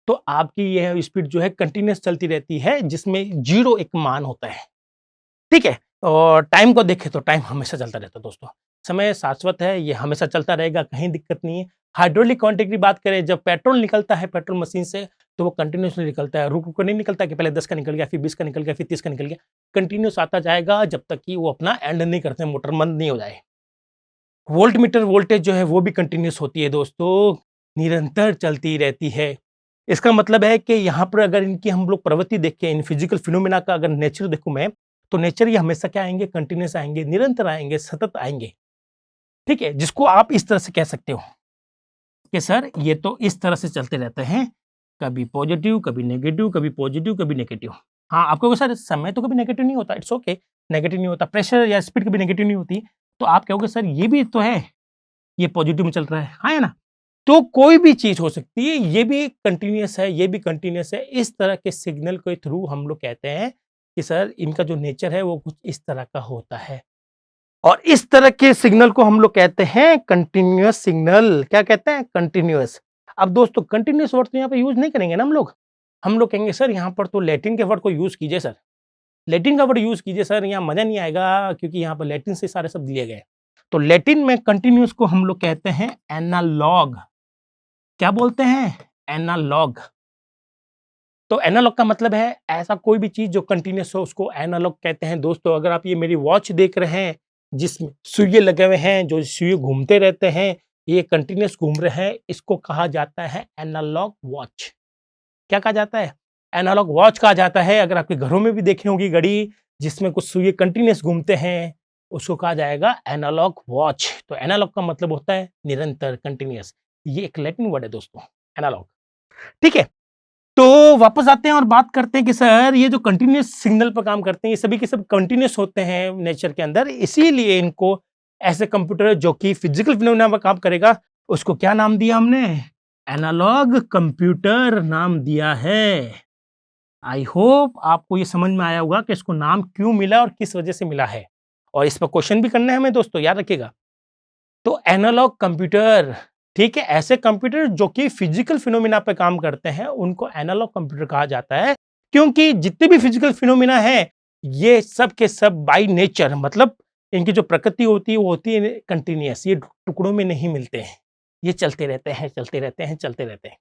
तो आपकी यह स्पीड जो है कंटिन्यूअस चलती रहती है, जिसमें 0 एक मान होता है, ठीक है। और टाइम को देखें तो टाइम हमेशा चलता रहता है दोस्तों। समय शाश्वत है, ये हमेशा चलता रहेगा, कहीं दिक्कत नहीं है। हाइड्रोलिक क्वांटिटी की बात करें, जब पेट्रोल निकलता है पेट्रोल मशीन से, तो वो कंटिन्यूसली निकलता है, रुक रुक कर नहीं निकलता कि पहले 10 का निकल गया, फिर 20 का निकल गया, फिर 30 का निकल गया। कंटिन्यूस आता जाएगा जब तक कि वो अपना एंड नहीं करते, मोटर बंद नहीं हो जाए। वोल्ट मीटर वोल्टेज जो है वो भी कंटिन्यूस होती है दोस्तों, निरंतर चलती रहती है। इसका मतलब है कि यहाँ पर अगर इनकी हम लोग प्रवृत्ति देखें, इन फिजिकल फिनोमेना का अगर नेचर देखूं मैं, तो नेचर ये हमेशा क्या आएंगे, कंटिन्यूस आएंगे, निरंतर आएंगे, सतत आएंगे। ठीक है, जिसको आप इस तरह से कह सकते हो कि सर ये तो इस तरह से चलते रहते हैं, कभी पॉजिटिव, कभी नेगेटिव, कभी पॉजिटिव, कभी नेगेटिव। हाँ, आपको सर समय तो कभी नेगेटिव नहीं होता, इट्स ओके, नेगेटिव नहीं होता, प्रेशर या स्पीड कभी नेगेटिव नहीं होती, तो आप कहोगे सर ये भी तो है, ये पॉजिटिव में चल रहा है, हाँ या ना? तो कोई भी चीज हो सकती है, ये भी कंटिन्यूअस है, ये भी कंटिन्यूअस है। इस तरह के सिग्नल के थ्रू हम लोग कहते हैं कि सर इनका जो नेचर है वो कुछ इस तरह का होता है, और इस तरह के सिग्नल को हम लोग कहते हैं कंटिन्यूअस सिग्नल। क्या कहते हैं? कंटिन्यूअस। अब दोस्तों कंटिन्यूअस वर्ड तो यहाँ पे यूज नहीं करेंगे ना हम लोग कहेंगे सर यहाँ पर तो लैटिन के वर्ड को यूज कीजिए सर, लैटिन का वर्ड यूज कीजिए सर, यहाँ मजा नहीं आएगा क्योंकि यहाँ पर लैटिन से सारे शब्द दिए गए। तो लैटिन में कंटिन्यूअस को हम लोग कहते हैं एनालॉग। क्या बोलते हैं? एनालॉग। तो एनालॉग का मतलब है ऐसा कोई भी चीज जो कंटिन्यूअस हो उसको एनालॉग कहते हैं। दोस्तों अगर आप ये मेरी वॉच देख रहे हैं जिसमें सुइये लगे हुए हैं, जो सुइये घूमते रहते हैं, ये कंटिन्यूअस घूम रहे हैं, इसको कहा जाता है एनालॉग वॉच। क्या कहा जाता है? एनालॉग वॉच कहा जाता है। अगर आपके घरों में भी देखी होगी घड़ी जिसमें कुछ सुइये कंटिन्यूअस घूमते हैं, उसको कहा जाएगा एनालॉग वॉच। तो एनालॉग का मतलब होता है निरंतर, कंटिन्यूअस। ये एक लैटिन वर्ड है दोस्तों, एनालॉग। ठीक है, तो वापस आते हैं और बात करते हैं कि सर ये जो कंटिन्यूअस सिग्नल पर काम करते हैं, ये सभी के सब कंटिन्यूअस होते हैं नेचर के अंदर, इसीलिए इनको ऐसे कंप्यूटर जो कि फिजिकल फिनोमेना पर काम करेगा, उसको क्या नाम दिया हमने? एनालॉग कंप्यूटर नाम दिया है। आई होप आपको ये समझ में आया होगा कि इसको नाम क्यों मिला और किस वजह से मिला है, और इस पर क्वेश्चन भी करना है हमें दोस्तों, याद रखिएगा। तो एनालॉग कंप्यूटर, ठीक है, ऐसे कंप्यूटर जो कि फिजिकल फिनोमिना पे काम करते हैं उनको एनालॉग कंप्यूटर कहा जाता है, क्योंकि जितने भी फिजिकल फिनोमिना है ये सब के सब बाय नेचर, मतलब इनकी जो प्रकृति होती है वो होती है कंटिन्यूअस, ये टुकड़ों में नहीं मिलते हैं, ये चलते रहते हैं, चलते रहते हैं, चलते रहते हैं।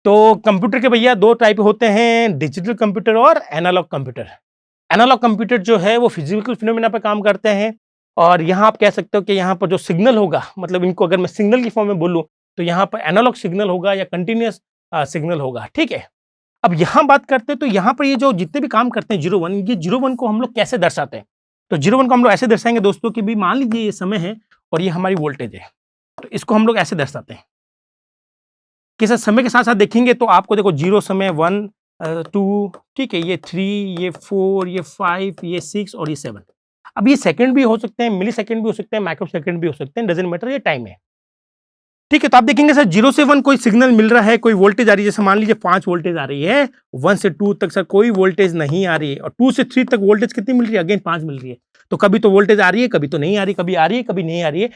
तो कंप्यूटर के भैया दो टाइप होते हैं, डिजिटल कंप्यूटर और एनालॉग कंप्यूटर। एनालॉग कंप्यूटर जो है वो फिजिकल फिनोमिना पे काम करते हैं, और यहाँ आप कह सकते हो कि यहाँ पर जो सिग्नल होगा, मतलब इनको अगर मैं सिग्नल की फॉर्म में बोलूँ तो यहाँ पर एनालॉग सिग्नल होगा या कंटिन्यूअस सिग्नल होगा। ठीक है, अब यहाँ बात करते हैं तो यहाँ पर ये जो जितने भी काम करते हैं 01, ये 01 को हम लोग कैसे दर्शाते हैं? तो 01 को हम लोग ऐसे दर्शाएंगे दोस्तों कि भी मान लीजिए ये समय है और ये हमारी वोल्टेज है, तो इसको हम लोग ऐसे दर्शाते हैं कि सर समय के साथ साथ देखेंगे तो आपको देखो 0 समय, 1 2, ठीक है, ये 3, ये 4, ये 5, ये 6 और ये 7। अब ये सेकंड भी हो सकते हैं, मिली सेकंड भी हो सकते हैं, माइक्रो सेकंड भी हो सकते हैं, डजंट मैटर, ये टाइम है। ठीक है, तो आप देखेंगे सर 0 से 1 कोई सिग्नल मिल रहा है, कोई वोल्टेज आ रही है, जैसे मान लीजिए 5 वोल्टेज आ रही है, 1 से 2 तक सर कोई वोल्टेज नहीं आ रही है, और 2 से 3 तक वोल्टेज कितनी मिल रही है? अगेन 5 मिल रही है। तो कभी तो वोल्टेज आ रही है, कभी तो नहीं आ रही, कभी आ रही है, कभी नहीं आ रही है।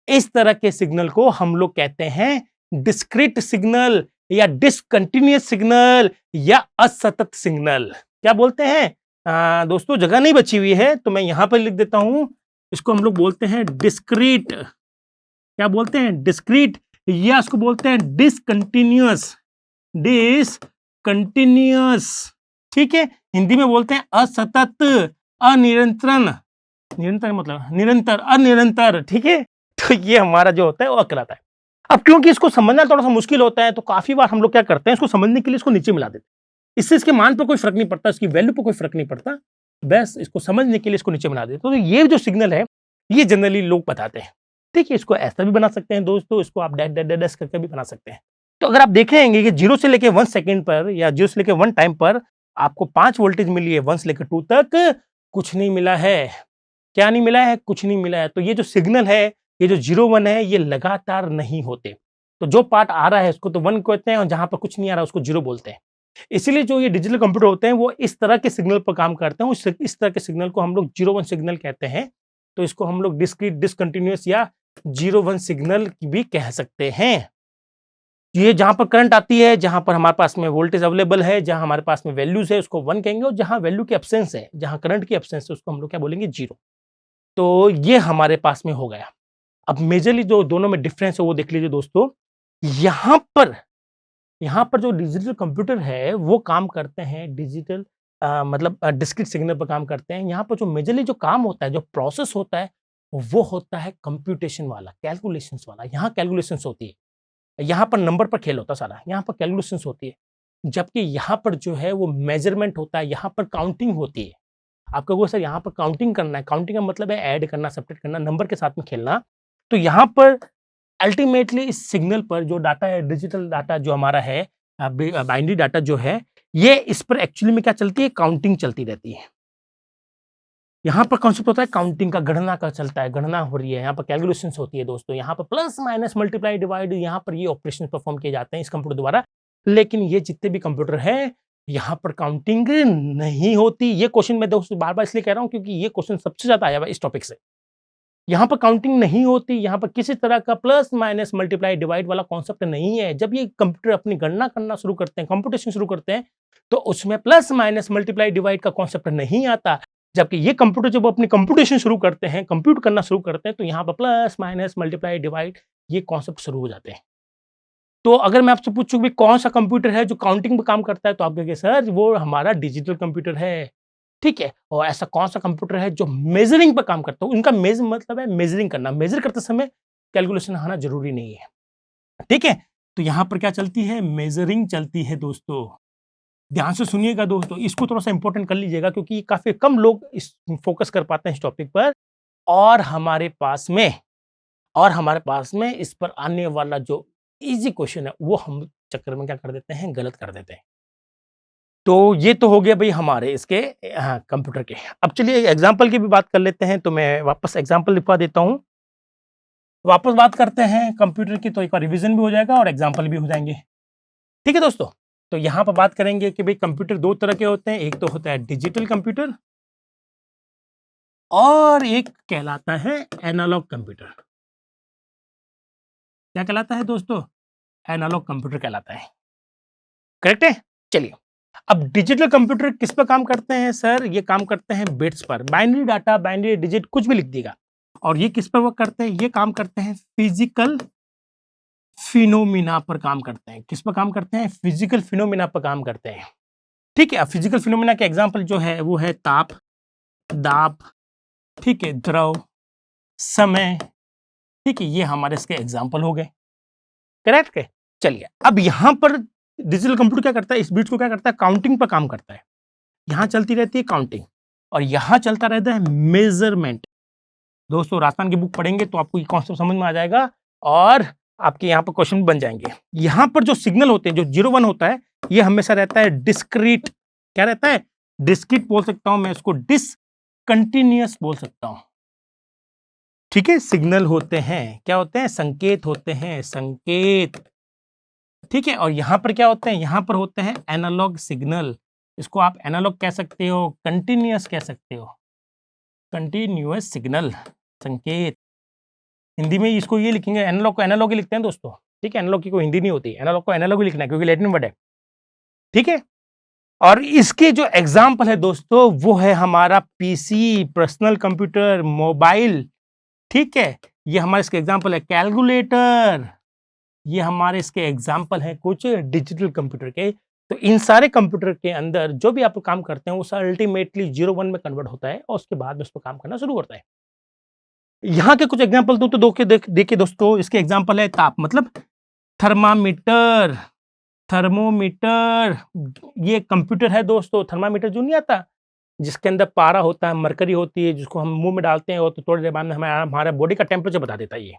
इस तरह के सिग्नल को हम लोग कहते हैं डिस्क्रीट सिग्नल या डिसकंटिन्यूअस सिग्नल या असतत सिग्नल। क्या बोलते हैं? दोस्तों जगह नहीं बची हुई है तो मैं यहां पर लिख देता हूं, इसको हम लोग बोलते हैं डिस्क्रीट। क्या बोलते हैं? डिस्क्रीट, या इसको बोलते हैं डिसकंटिन्यूअस, डिसकंटिन्यूअस। ठीक है, हिंदी में बोलते हैं असतत, अनिरंतर, निरंतर मतलब निरंतर, अनिरंतर। ठीक है, तो ये हमारा जो होता है वो कहलाता है। अब क्योंकि इसको समझना थोड़ा सा मुश्किल होता है तो काफी बार हम लोग क्या करते हैं, इसको समझने के लिए इसको नीचे मिला देते हैं। इससे इसके मान पर कोई फर्क नहीं पड़ता, इसकी वैल्यू पर कोई फर्क नहीं पड़ता, बस इसको समझने के लिए इसको नीचे मिला देते हैं। तो ये जो सिग्नल है ये जनरली लोग बताते हैं। ठीक है, इसको ऐसा भी बना सकते हैं दोस्तों, इसको आप डैश डैश डैश करके भी बना सकते हैं। तो अगर आप देखेंगे कि 0 से लेके 1 सेकंड पर या 0 से लेके 1 टाइम पर आपको 5 वोल्टेज मिली है, 1 से लेकर 2 तक कुछ नहीं मिला है। क्या नहीं मिला है? कुछ नहीं मिला है। तो ये जो सिग्नल है, ये जो 0-1 है, ये लगातार नहीं होते। तो जो पार्ट आ रहा है उसको तो 1 कहते हैं, और जहां पर कुछ नहीं आ रहा उसको 0 बोलते हैं। इसीलिए जो ये डिजिटल कंप्यूटर होते हैं वो इस तरह के सिग्नल पर काम करते हैं, इस तरह के सिग्नल को हम लोग 0-1 सिग्नल कहते हैं। तो इसको हम लोग डिस्क्रीट, डिसकंटिन्यूअस या 0-1 सिग्नल भी कह सकते हैं। ये जहां पर करंट आती है, जहां पर हमारे पास में वोल्टेज अवेलेबल है, जहां हमारे पास में वैल्यूज है, उसको 1 कहेंगे, और जहां वैल्यू की एब्सेंस है, जहां करंट की एब्सेंस है, उसको हम लोग क्या बोलेंगे? 0। तो ये हमारे पास में हो गया। अब मेजरली जो दोनों में डिफरेंस है वो देख लीजिए दोस्तों। यहां पर यहाँ पर जो डिजिटल कंप्यूटर है वो काम करते हैं डिजिटल मतलब डिस्क्रीट सिग्नल पर काम करते हैं। यहाँ पर जो मेजरली जो काम होता है, जो प्रोसेस होता है, वो होता है कंप्यूटेशन वाला, कैलकुलेशंस वाला। यहाँ कैलकुलेशंस होती है, यहाँ पर नंबर पर खेल होता है सारा, यहाँ पर कैलकुलेशंस होती है। जबकि यहाँ पर जो है वो मेजरमेंट होता है, यहाँ पर काउंटिंग होती है। आपका वो सर यहाँ पर काउंटिंग करना है, काउंटिंग का मतलब है ऐड करना, सब्ट्रैक्ट करना, नंबर के साथ में खेलना। तो यहाँ पर अल्टीमेटली इस सिग्नल पर जो डाटा है, डिजिटल डाटा जो हमारा है, बाइनरी डाटा जो है, ये इस पर एक्चुअली में क्या चलती है, काउंटिंग चलती रहती है। यहाँ पर कॉन्सेप्ट होता है काउंटिंग का, गणना का चलता है, गणना हो रही है, यहाँ पर कैलकुलेशंस होती है दोस्तों, यहाँ पर प्लस माइनस मल्टीप्लाई डिवाइड, यहाँ पर ये ऑपरेशन परफॉर्म किए जाते हैं इस कंप्यूटर द्वारा। लेकिन ये जितने भी कंप्यूटर है, यहाँ पर काउंटिंग नहीं होती। ये क्वेश्चन मैं दोस्तों बार बार इसलिए कह रहा हूँ क्योंकि ये क्वेश्चन सबसे ज्यादा आया हुआ इस टॉपिक से। यहाँ पर काउंटिंग नहीं होती, यहाँ पर किसी तरह का प्लस माइनस मल्टीप्लाई डिवाइड वाला कॉन्सेप्ट नहीं है। जब ये कंप्यूटर अपनी गणना करना शुरू करते हैं, कंप्यूटेशन शुरू करते हैं, तो उसमें प्लस माइनस मल्टीप्लाई डिवाइड का कॉन्सेप्ट नहीं आता। जबकि ये कंप्यूटर जब अपनी कंप्यूटेशन शुरू करते हैं, कंप्यूट करना शुरू करते हैं, तो यहाँ पर प्लस माइनस मल्टीप्लाई डिवाइड ये कॉन्सेप्ट शुरू हो जाते हैं। तो अगर मैं आपसे पूछूं भी कौन सा कंप्यूटर है जो काउंटिंग पे काम करता है, तो आप कहेंगे सर वो हमारा डिजिटल कंप्यूटर है। ठीक है, और ऐसा कौन सा कंप्यूटर है जो मेजरिंग पर काम करता है? उनका मेज मतलब है मेजरिंग करना, मेजर करते समय कैलकुलेशन आना जरूरी नहीं है। ठीक है, तो यहां पर क्या चलती है, मेजरिंग चलती है दोस्तों। ध्यान से सुनिएगा दोस्तों, इसको थोड़ा सा इंपॉर्टेंट कर लीजिएगा क्योंकि काफी कम लोग इस फोकस कर पाते हैं इस टॉपिक पर। और हमारे पास में इस पर आने वाला जो इजी क्वेश्चन है वो हम चक्कर में क्या कर देते हैं, गलत कर देते हैं। तो ये तो हो गया भाई हमारे इसके कंप्यूटर के। अब चलिए एग्जांपल की भी बात कर लेते हैं, तो मैं वापस एग्जांपल लिखवा देता हूं। वापस बात करते हैं कंप्यूटर की, तो एक बार रिवीजन भी हो जाएगा और एग्जांपल भी हो जाएंगे। ठीक है दोस्तों, तो यहां पर बात करेंगे कि भाई कंप्यूटर दो तरह के होते हैं। एक तो होता है डिजिटल कंप्यूटर और एक कहलाता है एनालॉग कंप्यूटर। क्या कहलाता है दोस्तों, एनालॉग कंप्यूटर कहलाता है। करेक्ट है। चलिए, अब डिजिटल कंप्यूटर किस पर काम करते हैं सर, ये काम करते हैं बिट्स पर, बाइनरी डाटा, बाइनरी डिजिट कुछ भी लिख देगा। और ये किस पर वर्क करते हैं, ये काम करते हैं फिजिकल फिनोमिना पर काम करते हैं। किस पर काम करते हैं, फिजिकल फिनोमिना पर काम करते हैं। ठीक है, अब फिजिकल फिनोमिना के एग्जांपल जो है वो है ताप, दाब, ठीक है, द्रव, समय। ठीक है, ये हमारे इसके एग्जांपल हो गए। करेक्ट है। चलिए, अब यहां पर डिजिटल कंप्यूटर क्या करता है, इस बिट्स को क्या करता है, काउंटिंग पर काम करता है। यहां चलती रहती है काउंटिंग और यहां चलता रहता है मेजरमेंट। दोस्तों राजस्थान की बुक पढ़ेंगे तो आपको ये कॉन्सेप्ट समझ में आ जाएगा और आपके यहाँ पर क्वेश्चन बन जाएंगे। यहाँ पर जो सिग्नल होते हैं, जो 0 1 होता है, ये हमेशा रहता है डिस्क्रीट। क्या रहता है, डिस्क्रीट बोल सकता हूं मैं इसको, डिसकंटिन्यूअस बोल सकता हूं। ठीक है, सिग्नल होते हैं, क्या होते हैं, संकेत होते हैं, संकेत। ठीक है, और यहां पर क्या होते हैं, यहां पर होते हैं एनालॉग सिग्नल। इसको आप एनालॉग कह सकते हो, कंटिन्यूअस कह सकते हो, कंटिन्यूअस सिग्नल, संकेत। हिंदी में इसको ये लिखेंगे, एनालॉग को एनालॉग ही लिखते हैं दोस्तों। ठीक है, एनालॉग की कोई हिंदी नहीं होती, एनालॉग को एनालॉग ही लिखना है क्योंकि लैटिन वर्ड है। ठीक है, और इसके जो एग्जाम्पल है दोस्तों वो है हमारा पीसी, पर्सनल कंप्यूटर, मोबाइल। ठीक है, ये हमारे इसके एग्जाम्पल है, कैलकुलेटर। ये हमारे इसके एग्जाम्पल हैं कुछ डिजिटल कंप्यूटर के। तो इन सारे कंप्यूटर के अंदर जो भी आप काम करते हैं वो अल्टीमेटली 0 1 में कन्वर्ट होता है और उसके बाद उस पर काम करना शुरू करता है। यहाँ के कुछ एग्जाम्पल दो तो देखिए दोस्तों, इसके एग्जाम्पल है ताप मतलब थर्मामीटर, थर्मोमीटर। ये कंप्यूटर है दोस्तों। थर्मामीटर जो नहीं आता जिसके अंदर पारा होता है, मरकरी होती है, जिसको हम मुंह में डालते हैं और तो थोड़ी देर बाद में हमारा बॉडी का टेम्परेचर बता देता है।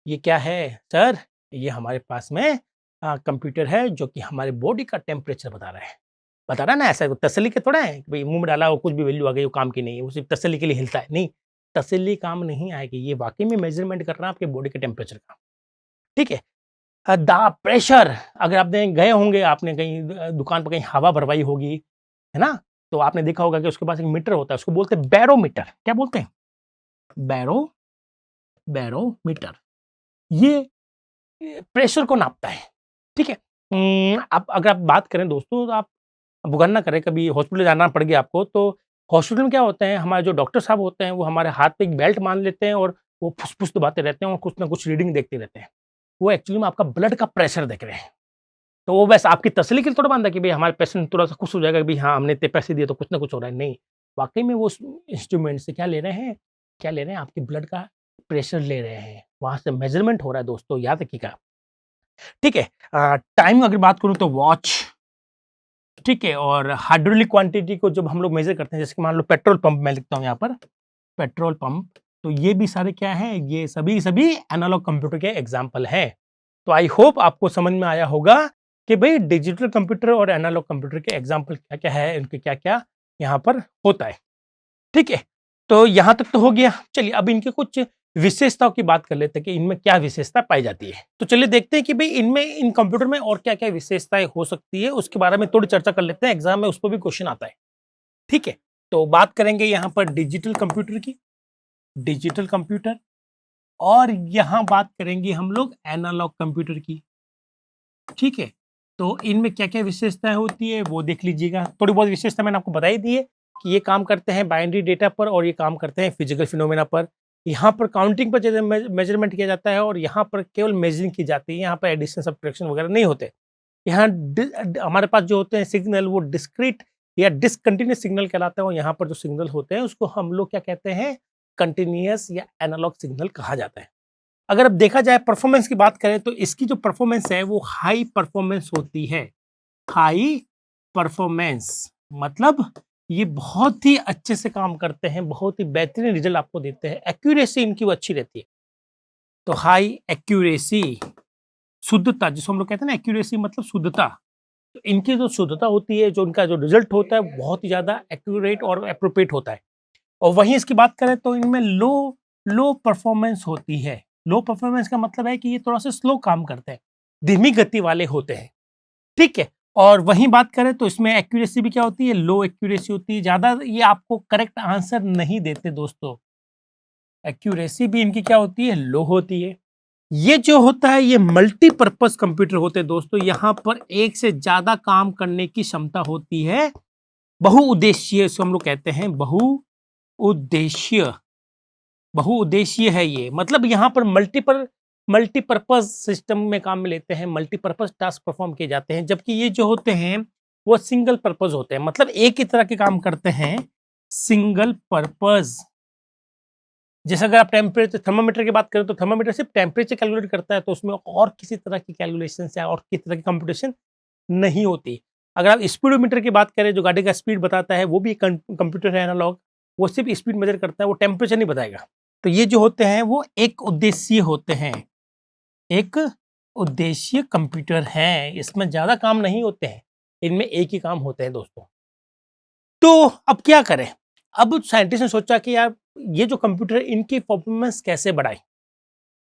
ये क्या है सर, ये हमारे पास में कंप्यूटर है जो कि हमारे बॉडी का टेम्परेचर बता रहा है ना। ऐसा तसल्ली के थोड़ा है कि भाई मुंह में डाला और कुछ भी वैल्यू आ गई, वो काम की नहीं है, वो सिर्फ तसल्ली के लिए हिलता है। नहीं, तसल्ली काम नहीं आएगी, ये वाकई में मेजरमेंट कर रहा है आपके बॉडी के टेम्परेचर का। ठीक है, दाब, प्रेशर। अगर आपने गए होंगे, आपने कहीं दुकान पर कहीं हवा भरवाई होगी, है ना, तो आपने देखा होगा कि उसके पास एक मीटर होता है, उसको बोलते हैं बैरोमीटर। क्या बोलते हैं, बैरोमीटर। ये प्रेशर को नापता है। ठीक है, आप अगर आप बात करें दोस्तों, तो आप भुगन ना करें, कभी हॉस्पिटल जाना पड़ गया आपको, तो हॉस्पिटल में क्या होता है, हमारे जो डॉक्टर साहब होते हैं वो हमारे हाथ पे एक बेल्ट मान लेते हैं और वो फुस-फुस दबाते रहते हैं और कुछ ना कुछ रीडिंग देखते रहते हैं। वो एक्चुअली में आपका ब्लड का प्रेशर देख रहे हैं। तो वो बस आपकी तसल्ली के लिए थोड़ा बांधा कि भाई हमारे पेशेंट थोड़ा सा खुश हो जाएगा कि भाई हाँ हमने इतने पैसे दिए तो कुछ ना कुछ हो रहा है, नहीं, वाकई में वो इंस्ट्रूमेंट से क्या ले रहे हैं, क्या ले रहे हैं, आपकी ब्लड का प्रेशर ले रहे हैं, वहां से मेजरमेंट हो रहा है दोस्तों, याद रखिएगा। ठीक है, टाइम अगर बात करूं तो वॉच, ठीक है, और हाइड्रोलिक क्वांटिटी को जब हम लोग मेजर करते हैं, जैसे कि मान लो पेट्रोल पंप मैं लिखता हूँ यहाँ पर, पेट्रोल पंप, तो ये भी सारे क्या है, ये सभी सभी एनालॉग कंप्यूटर के एग्जाम्पल हैं। तो आई होप आपको समझ में आया होगा कि भाई डिजिटल कंप्यूटर और एनालॉग कंप्यूटर के एग्जाम्पल क्या क्या है, इनके क्या क्या यहाँ पर होता है। ठीक है, तो यहाँ तक तो हो गया। चलिए अब इनके कुछ विशेषताओं की बात कर लेते हैं कि इनमें क्या विशेषता पाई जाती है। तो चलिए देखते हैं कि भाई इनमें, इन कंप्यूटर में और क्या क्या विशेषताएं हो सकती है, उसके बारे में थोड़ी चर्चा कर लेते हैं, एग्जाम में उस पर भी क्वेश्चन आता है। ठीक है, तो बात करेंगे यहाँ पर डिजिटल कंप्यूटर की, डिजिटल कंप्यूटर, और यहाँ बात करेंगे हम लोग एनालॉग कंप्यूटर की। ठीक है, तो इनमें क्या क्या विशेषताएं होती है वो देख लीजिएगा। थोड़ी बहुत विशेषता मैंने आपको बताई दी है कि ये काम करते हैं बाइनरी डेटा पर और ये काम करते हैं फिजिकल फिनोमेना पर। यहाँ पर काउंटिंग पर मेजरमेंट किया जाता है और यहाँ पर केवल मेजरिंग की जाती है, यहाँ पर एडिशन सब्ट्रैक्शन वगैरह नहीं होते। यहाँ हमारे पास जो होते हैं सिग्नल वो डिस्क्रीट या डिसकंटिन्यूस सिग्नल कहलाते हैं, और यहाँ पर जो सिग्नल होते हैं उसको हम लोग क्या कहते हैं, कंटिन्यूअस या एनालॉग सिग्नल कहा जाता है। अगर अब देखा जाए परफॉर्मेंस की बात करें तो इसकी जो परफॉर्मेंस है वो हाई परफॉर्मेंस होती है। हाई परफॉर्मेंस मतलब ये बहुत ही अच्छे से काम करते हैं, बहुत ही बेहतरीन रिजल्ट आपको देते हैं, एक्यूरेसी इनकी वो अच्छी रहती है। तो हाई एक्यूरेसी, शुद्धता, जिसको हम लोग कहते हैं ना, एक्यूरेसी मतलब शुद्धता, तो इनकी जो शुद्धता होती है, जो इनका जो रिजल्ट होता है बहुत ही ज्यादा एक्यूरेट और एप्रोप्रिएट होता है। और वहीं इसकी बात करें तो इनमें लो परफॉर्मेंस होती है। लो परफॉर्मेंस का मतलब है कि ये थोड़ा सा स्लो काम करते हैं, धीमी गति वाले होते हैं। ठीक है, और वहीं बात करें तो इसमें एक्यूरेसी भी क्या होती है, लो एक्यूरेसी होती है, ज्यादा ये आपको करेक्ट आंसर नहीं देते दोस्तों। एक्यूरेसी भी इनकी क्या होती है, लो होती है। ये जो होता है ये मल्टीपर्पज कंप्यूटर होते हैं दोस्तों, यहाँ पर एक से ज्यादा काम करने की क्षमता होती है, बहुउद्देशीय, इसको हम लोग कहते हैं बहुउद्देशीय। बहुउद्देशीय है ये, मतलब यहाँ पर मल्टीपर्पज सिस्टम में काम में लेते हैं, मल्टीपर्पज टास्क परफॉर्म किए जाते हैं, जबकि ये जो होते हैं वो सिंगल पर्पज होते हैं, मतलब एक ही तरह के काम करते हैं, सिंगल पर्पज। जैसे अगर आप टेम्परेचर, थर्मामीटर की बात करें तो थर्मामीटर सिर्फ टेम्परेचर कैलकुलेट करता है, तो उसमें और किसी तरह की कैलकुलेशन या और किसी तरह की कंप्यूटेशन नहीं होती। अगर आप स्पीडोमीटर की बात करें, जो गाड़ी का स्पीड बताता है, वो भी कंप्यूटर है एनालॉग, वो सिर्फ स्पीड मेजर करता है, वो टेम्परेचर नहीं बताएगा। तो ये जो होते हैं वो एक उद्देश्य होते हैं, एक उद्देश्य कंप्यूटर हैं, इसमें ज्यादा काम नहीं होते हैं, इनमें एक ही काम होते हैं दोस्तों। तो अब क्या करें, अब साइंटिस्ट ने सोचा कि यार ये जो कंप्यूटर है इनकी परफॉर्मेंस कैसे बढ़ाए,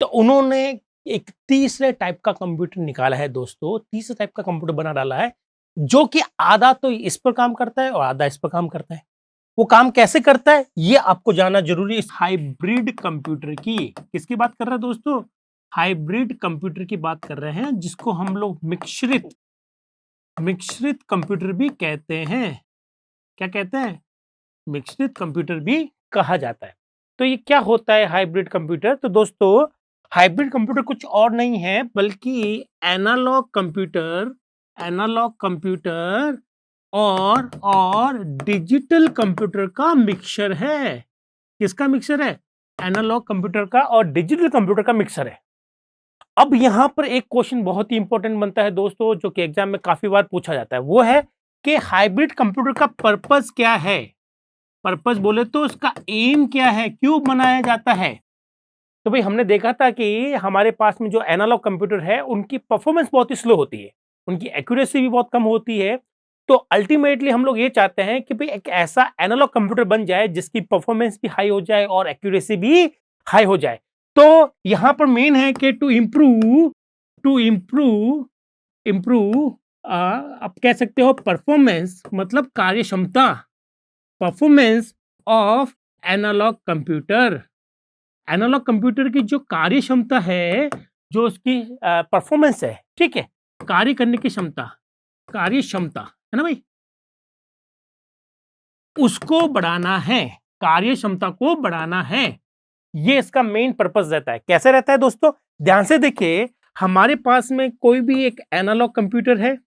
तो उन्होंने एक तीसरे टाइप का कंप्यूटर निकाला है दोस्तों, तीसरे टाइप का कंप्यूटर बना डाला है, जो कि आधा तो इस पर काम करता है और आधा इस पर काम करता है। वो काम कैसे करता है ये आपको जानना जरूरी है। इस हाइब्रिड कंप्यूटर की, किसकी बात कर रहे हैं दोस्तों, हाइब्रिड कंप्यूटर की बात कर रहे हैं, जिसको हम लोग मिश्रित कंप्यूटर भी कहते हैं। क्या कहते हैं, मिश्रित कंप्यूटर भी कहा जाता है। तो ये क्या होता है हाइब्रिड कंप्यूटर, तो दोस्तों हाइब्रिड कंप्यूटर कुछ और नहीं है बल्कि एनालॉग कंप्यूटर और डिजिटल कंप्यूटर का मिक्सचर है। किसका मिक्सचर है, एनालॉग कंप्यूटर का और डिजिटल कंप्यूटर का मिक्सचर है। अब यहां पर एक क्वेश्चन बहुत ही इंपॉर्टेंट बनता है दोस्तों, जो कि एग्जाम में काफी बार पूछा जाता है, वो है कि हाइब्रिड कंप्यूटर का पर्पस क्या है। पर्पस बोले तो उसका एम क्या है, क्यों बनाया जाता है। तो भाई हमने देखा था कि हमारे पास में जो एनालॉग कंप्यूटर है उनकी परफॉर्मेंस बहुत ही स्लो होती है, उनकी एक्यूरेसी भी बहुत कम होती है। तो अल्टीमेटली हम लोग ये चाहते हैं कि भाई एक ऐसा एनालॉग कंप्यूटर बन जाए जिसकी परफॉर्मेंस भी हाई हो जाए और एक्यूरेसी भी हाई हो जाए। तो यहां पर मेन है कि टू इम्प्रूव आप कह सकते हो परफॉर्मेंस, मतलब कार्य क्षमता, performance of analog computer. Analog computer की जो कार्य क्षमता है, जो उसकी परफॉर्मेंस है, ठीक है, कार्य करने की क्षमता, कार्य क्षमता है ना भाई, उसको बढ़ाना है, कार्य क्षमता को बढ़ाना है, ये इसका मेन पर्पस रहता है। कैसे रहता है दोस्तों, ध्यान से देखिए, हमारे पास में कोई भी एक एनालॉग कंप्यूटर है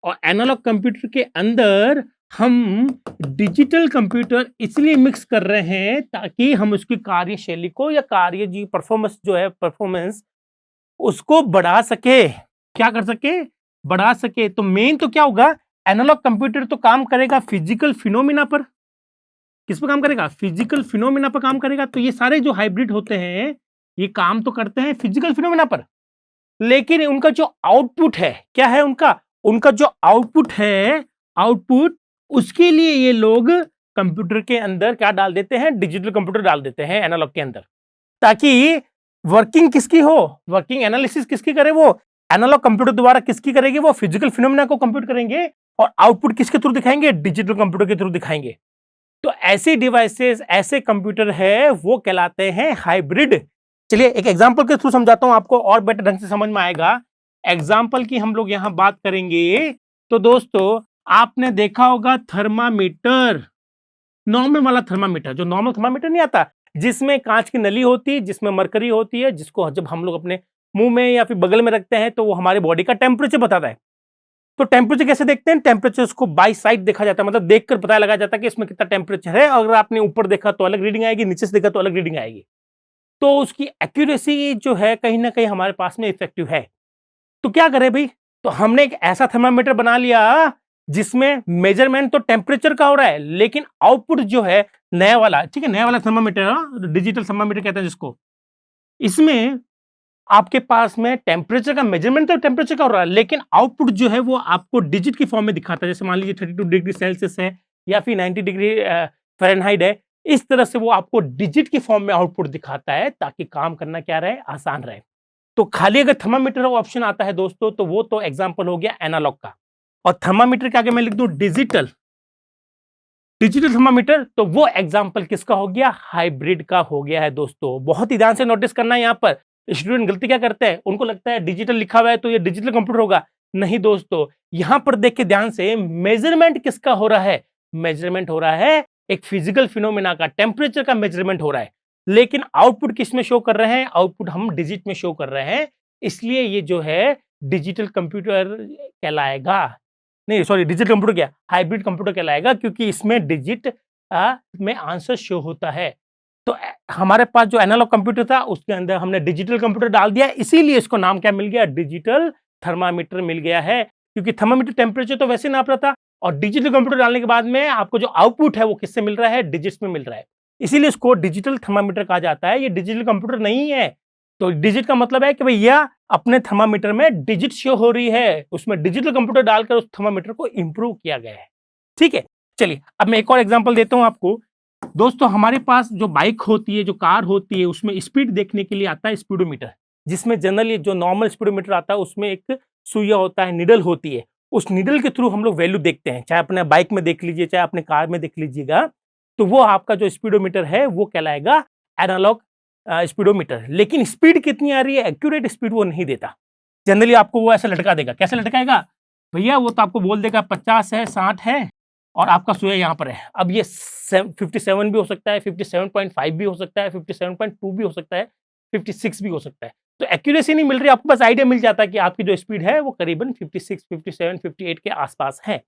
और एनालॉग कंप्यूटर के अंदर हम डिजिटल कंप्यूटर इसलिए मिक्स कर रहे हैं ताकि हम उसकी कार्यशैली को या कार्य जी परफॉर्मेंस जो है परफॉर्मेंस उसको बढ़ा सके। क्या कर सके? बढ़ा सके। तो मेन तो क्या होगा, एनालॉग कंप्यूटर तो काम करेगा फिजिकल फिनोमिना पर। किस पर काम करेगा? फिजिकल फिनोमिना पर काम करेगा। तो ये सारे जो हाइब्रिड होते हैं ये काम तो करते हैं फिजिकल फिनोमिना पर, लेकिन उनका जो आउटपुट है क्या है? उनका जो आउटपुट है, आउटपुट उसके लिए ये लोग कंप्यूटर के अंदर क्या डाल देते हैं? डिजिटल कंप्यूटर डाल देते हैं एनालॉग के अंदर, ताकि वर्किंग किसकी हो? वर्किंग एनालिसिस किसकी करे? वो एनालॉग कंप्यूटर द्वारा किसकी करेगी? वो फिजिकल फिनोमेना को कंप्यूट करेंगे और आउटपुट किसके थ्रू दिखाएंगे? डिजिटल कंप्यूटर के थ्रू दिखाएंगे। तो ऐसे डिवाइसेस, ऐसे कंप्यूटर है वो कहलाते हैं हाइब्रिड। चलिए एक एग्जांपल के थ्रू समझाता हूं आपको और बेटर ढंग से समझ में आएगा। एग्जांपल की हम लोग यहां बात करेंगे तो दोस्तों आपने देखा होगा थर्मामीटर, नॉर्मल वाला थर्मामीटर, जो नॉर्मल थर्मामीटर नहीं आता जिसमें कांच की नली होती है, जिसमें मरकरी होती है, जिसको जब हम लोग अपने मुंह में या फिर बगल में रखते हैं तो वो हमारे बॉडी का टेम्परेचर बताता है। तो टेम्परेचर कैसे देखते हैं? टेम्परेचर को बाई साइड देखा जाता है, मतलब देखकर पता लगाया जाता है कि इसमें कितना टेम्परेचर है। अगर आपने ऊपर देखा तो अलग रीडिंग आएगी, नीचे से देखा तो अलग रीडिंग आएगी। तो उसकी एक्यूरेसी जो है कहीं ना कहीं हमारे पास में इफेक्टिव है। तो क्या करें भाई? तो हमने एक ऐसा थर्मामीटर बना लिया जिसमें मेजरमेंट तो टेम्परेचर का हो रहा है, लेकिन आउटपुट जो है नया वाला, ठीक है, नया वाला थर्मामीटर, डिजिटल थर्मामीटर कहते हैं जिसको, इसमें आपके पास में टेम्परेचर का मेजरमेंट तो टेम्परेचर का हो रहा है, लेकिन आउटपुट जो है वो आपको डिजिट की फॉर्म में दिखाता है। जैसे मान लीजिए 32 डिग्री सेल्सियस है या फिर 90 डिग्री फ़ारेनहाइट है, इस तरह से वो आपको डिजिट की फॉर्म में आउटपुट दिखाता है ताकि काम करना क्या रहे? आसान रहे। तो खाली अगर थर्मामीटर ऑप्शन आता है दोस्तों तो वो तो एग्जांपल हो गया एनालॉग का, और थर्मामीटर के आगे मैं लिख दूं डिजिटल, डिजिटल थर्मामीटर, तो वो एग्जांपल किसका हो गया? हाइब्रिड का हो गया है दोस्तों। बहुत ही ध्यान से नोटिस करना है। यहाँ पर स्टूडेंट गलती क्या करते हैं, उनको लगता है डिजिटल लिखा हुआ है तो ये डिजिटल कंप्यूटर होगा। नहीं दोस्तों, यहां पर देख के ध्यान से, मेजरमेंट किसका हो रहा है? मेजरमेंट हो रहा है एक फिजिकल फिनोमेना का, टेम्परेचर का मेजरमेंट हो रहा है, लेकिन आउटपुट किस में शो कर रहे हैं? आउटपुट हम डिजिट में शो कर रहे हैं। इसलिए ये जो है डिजिटल कंप्यूटर कहलाएगा, नहीं सॉरी, डिजिटल कंप्यूटर क्या, हाइब्रिड कंप्यूटर कहलाएगा, क्योंकि इसमें डिजिट में आंसर शो होता है। तो हमारे पास जो एनालॉग कंप्यूटर था उसके अंदर हमने डिजिटल कंप्यूटर डाल दिया, इसीलिए इसको नाम क्या मिल गया? डिजिटल थर्मामीटर मिल गया है, क्योंकि थर्मामीटर टेम्परेचर तो वैसे नाप रहा था और डिजिटल कंप्यूटर डालने के बाद में आपको जो आउटपुट है वो किससे मिल रहा है? डिजिट्स में मिल रहा है। इसीलिए इसको डिजिटल थर्मामीटर कहा जाता है। ये डिजिटल कंप्यूटर नहीं है। तो डिजिट का मतलब है कि भैया अपने थर्मामीटर में डिजिट शो हो रही है, उसमें डिजिटल कंप्यूटर डालकर उस थर्मामीटर को इंप्रूव किया गया है। ठीक है, चलिए अब मैं एक और एग्जांपल देता हूं आपको। दोस्तों हमारे पास जो बाइक होती है, जो कार होती है, उसमें स्पीड देखने के लिए आता है स्पीडोमीटर, जिसमें जनरली जो नॉर्मल स्पीडोमीटर आता है उसमें एक सुइया होता है, निडल होती है। उस निडल के थ्रू हम लोग वैल्यू देखते हैं, चाहे अपने बाइक में देख लीजिए, चाहे अपने कार में देख लीजिएगा। तो वो आपका जो स्पीडोमीटर है वो कहलाएगा एनालॉग स्पीडोमीटर। लेकिन स्पीड कितनी आ रही है, एक्यूरेट स्पीड वो नहीं देता। जनरली आपको वो ऐसे लटका देगा। कैसे लटकाएगा भैया? वो तो आपको बोल देगा 50 है, 60 है और आपका सुइया यहाँ पर है। अब ये 57 भी हो सकता है, 57.5 भी हो सकता है, 57.2 भी हो सकता है, 56 भी हो सकता है। तो एक्यूरेसी नहीं मिल रही, आपको बस आइडिया मिल जाता है कि आपकी जो स्पीड है वो करीबन 56, 57, 58 के आसपास है।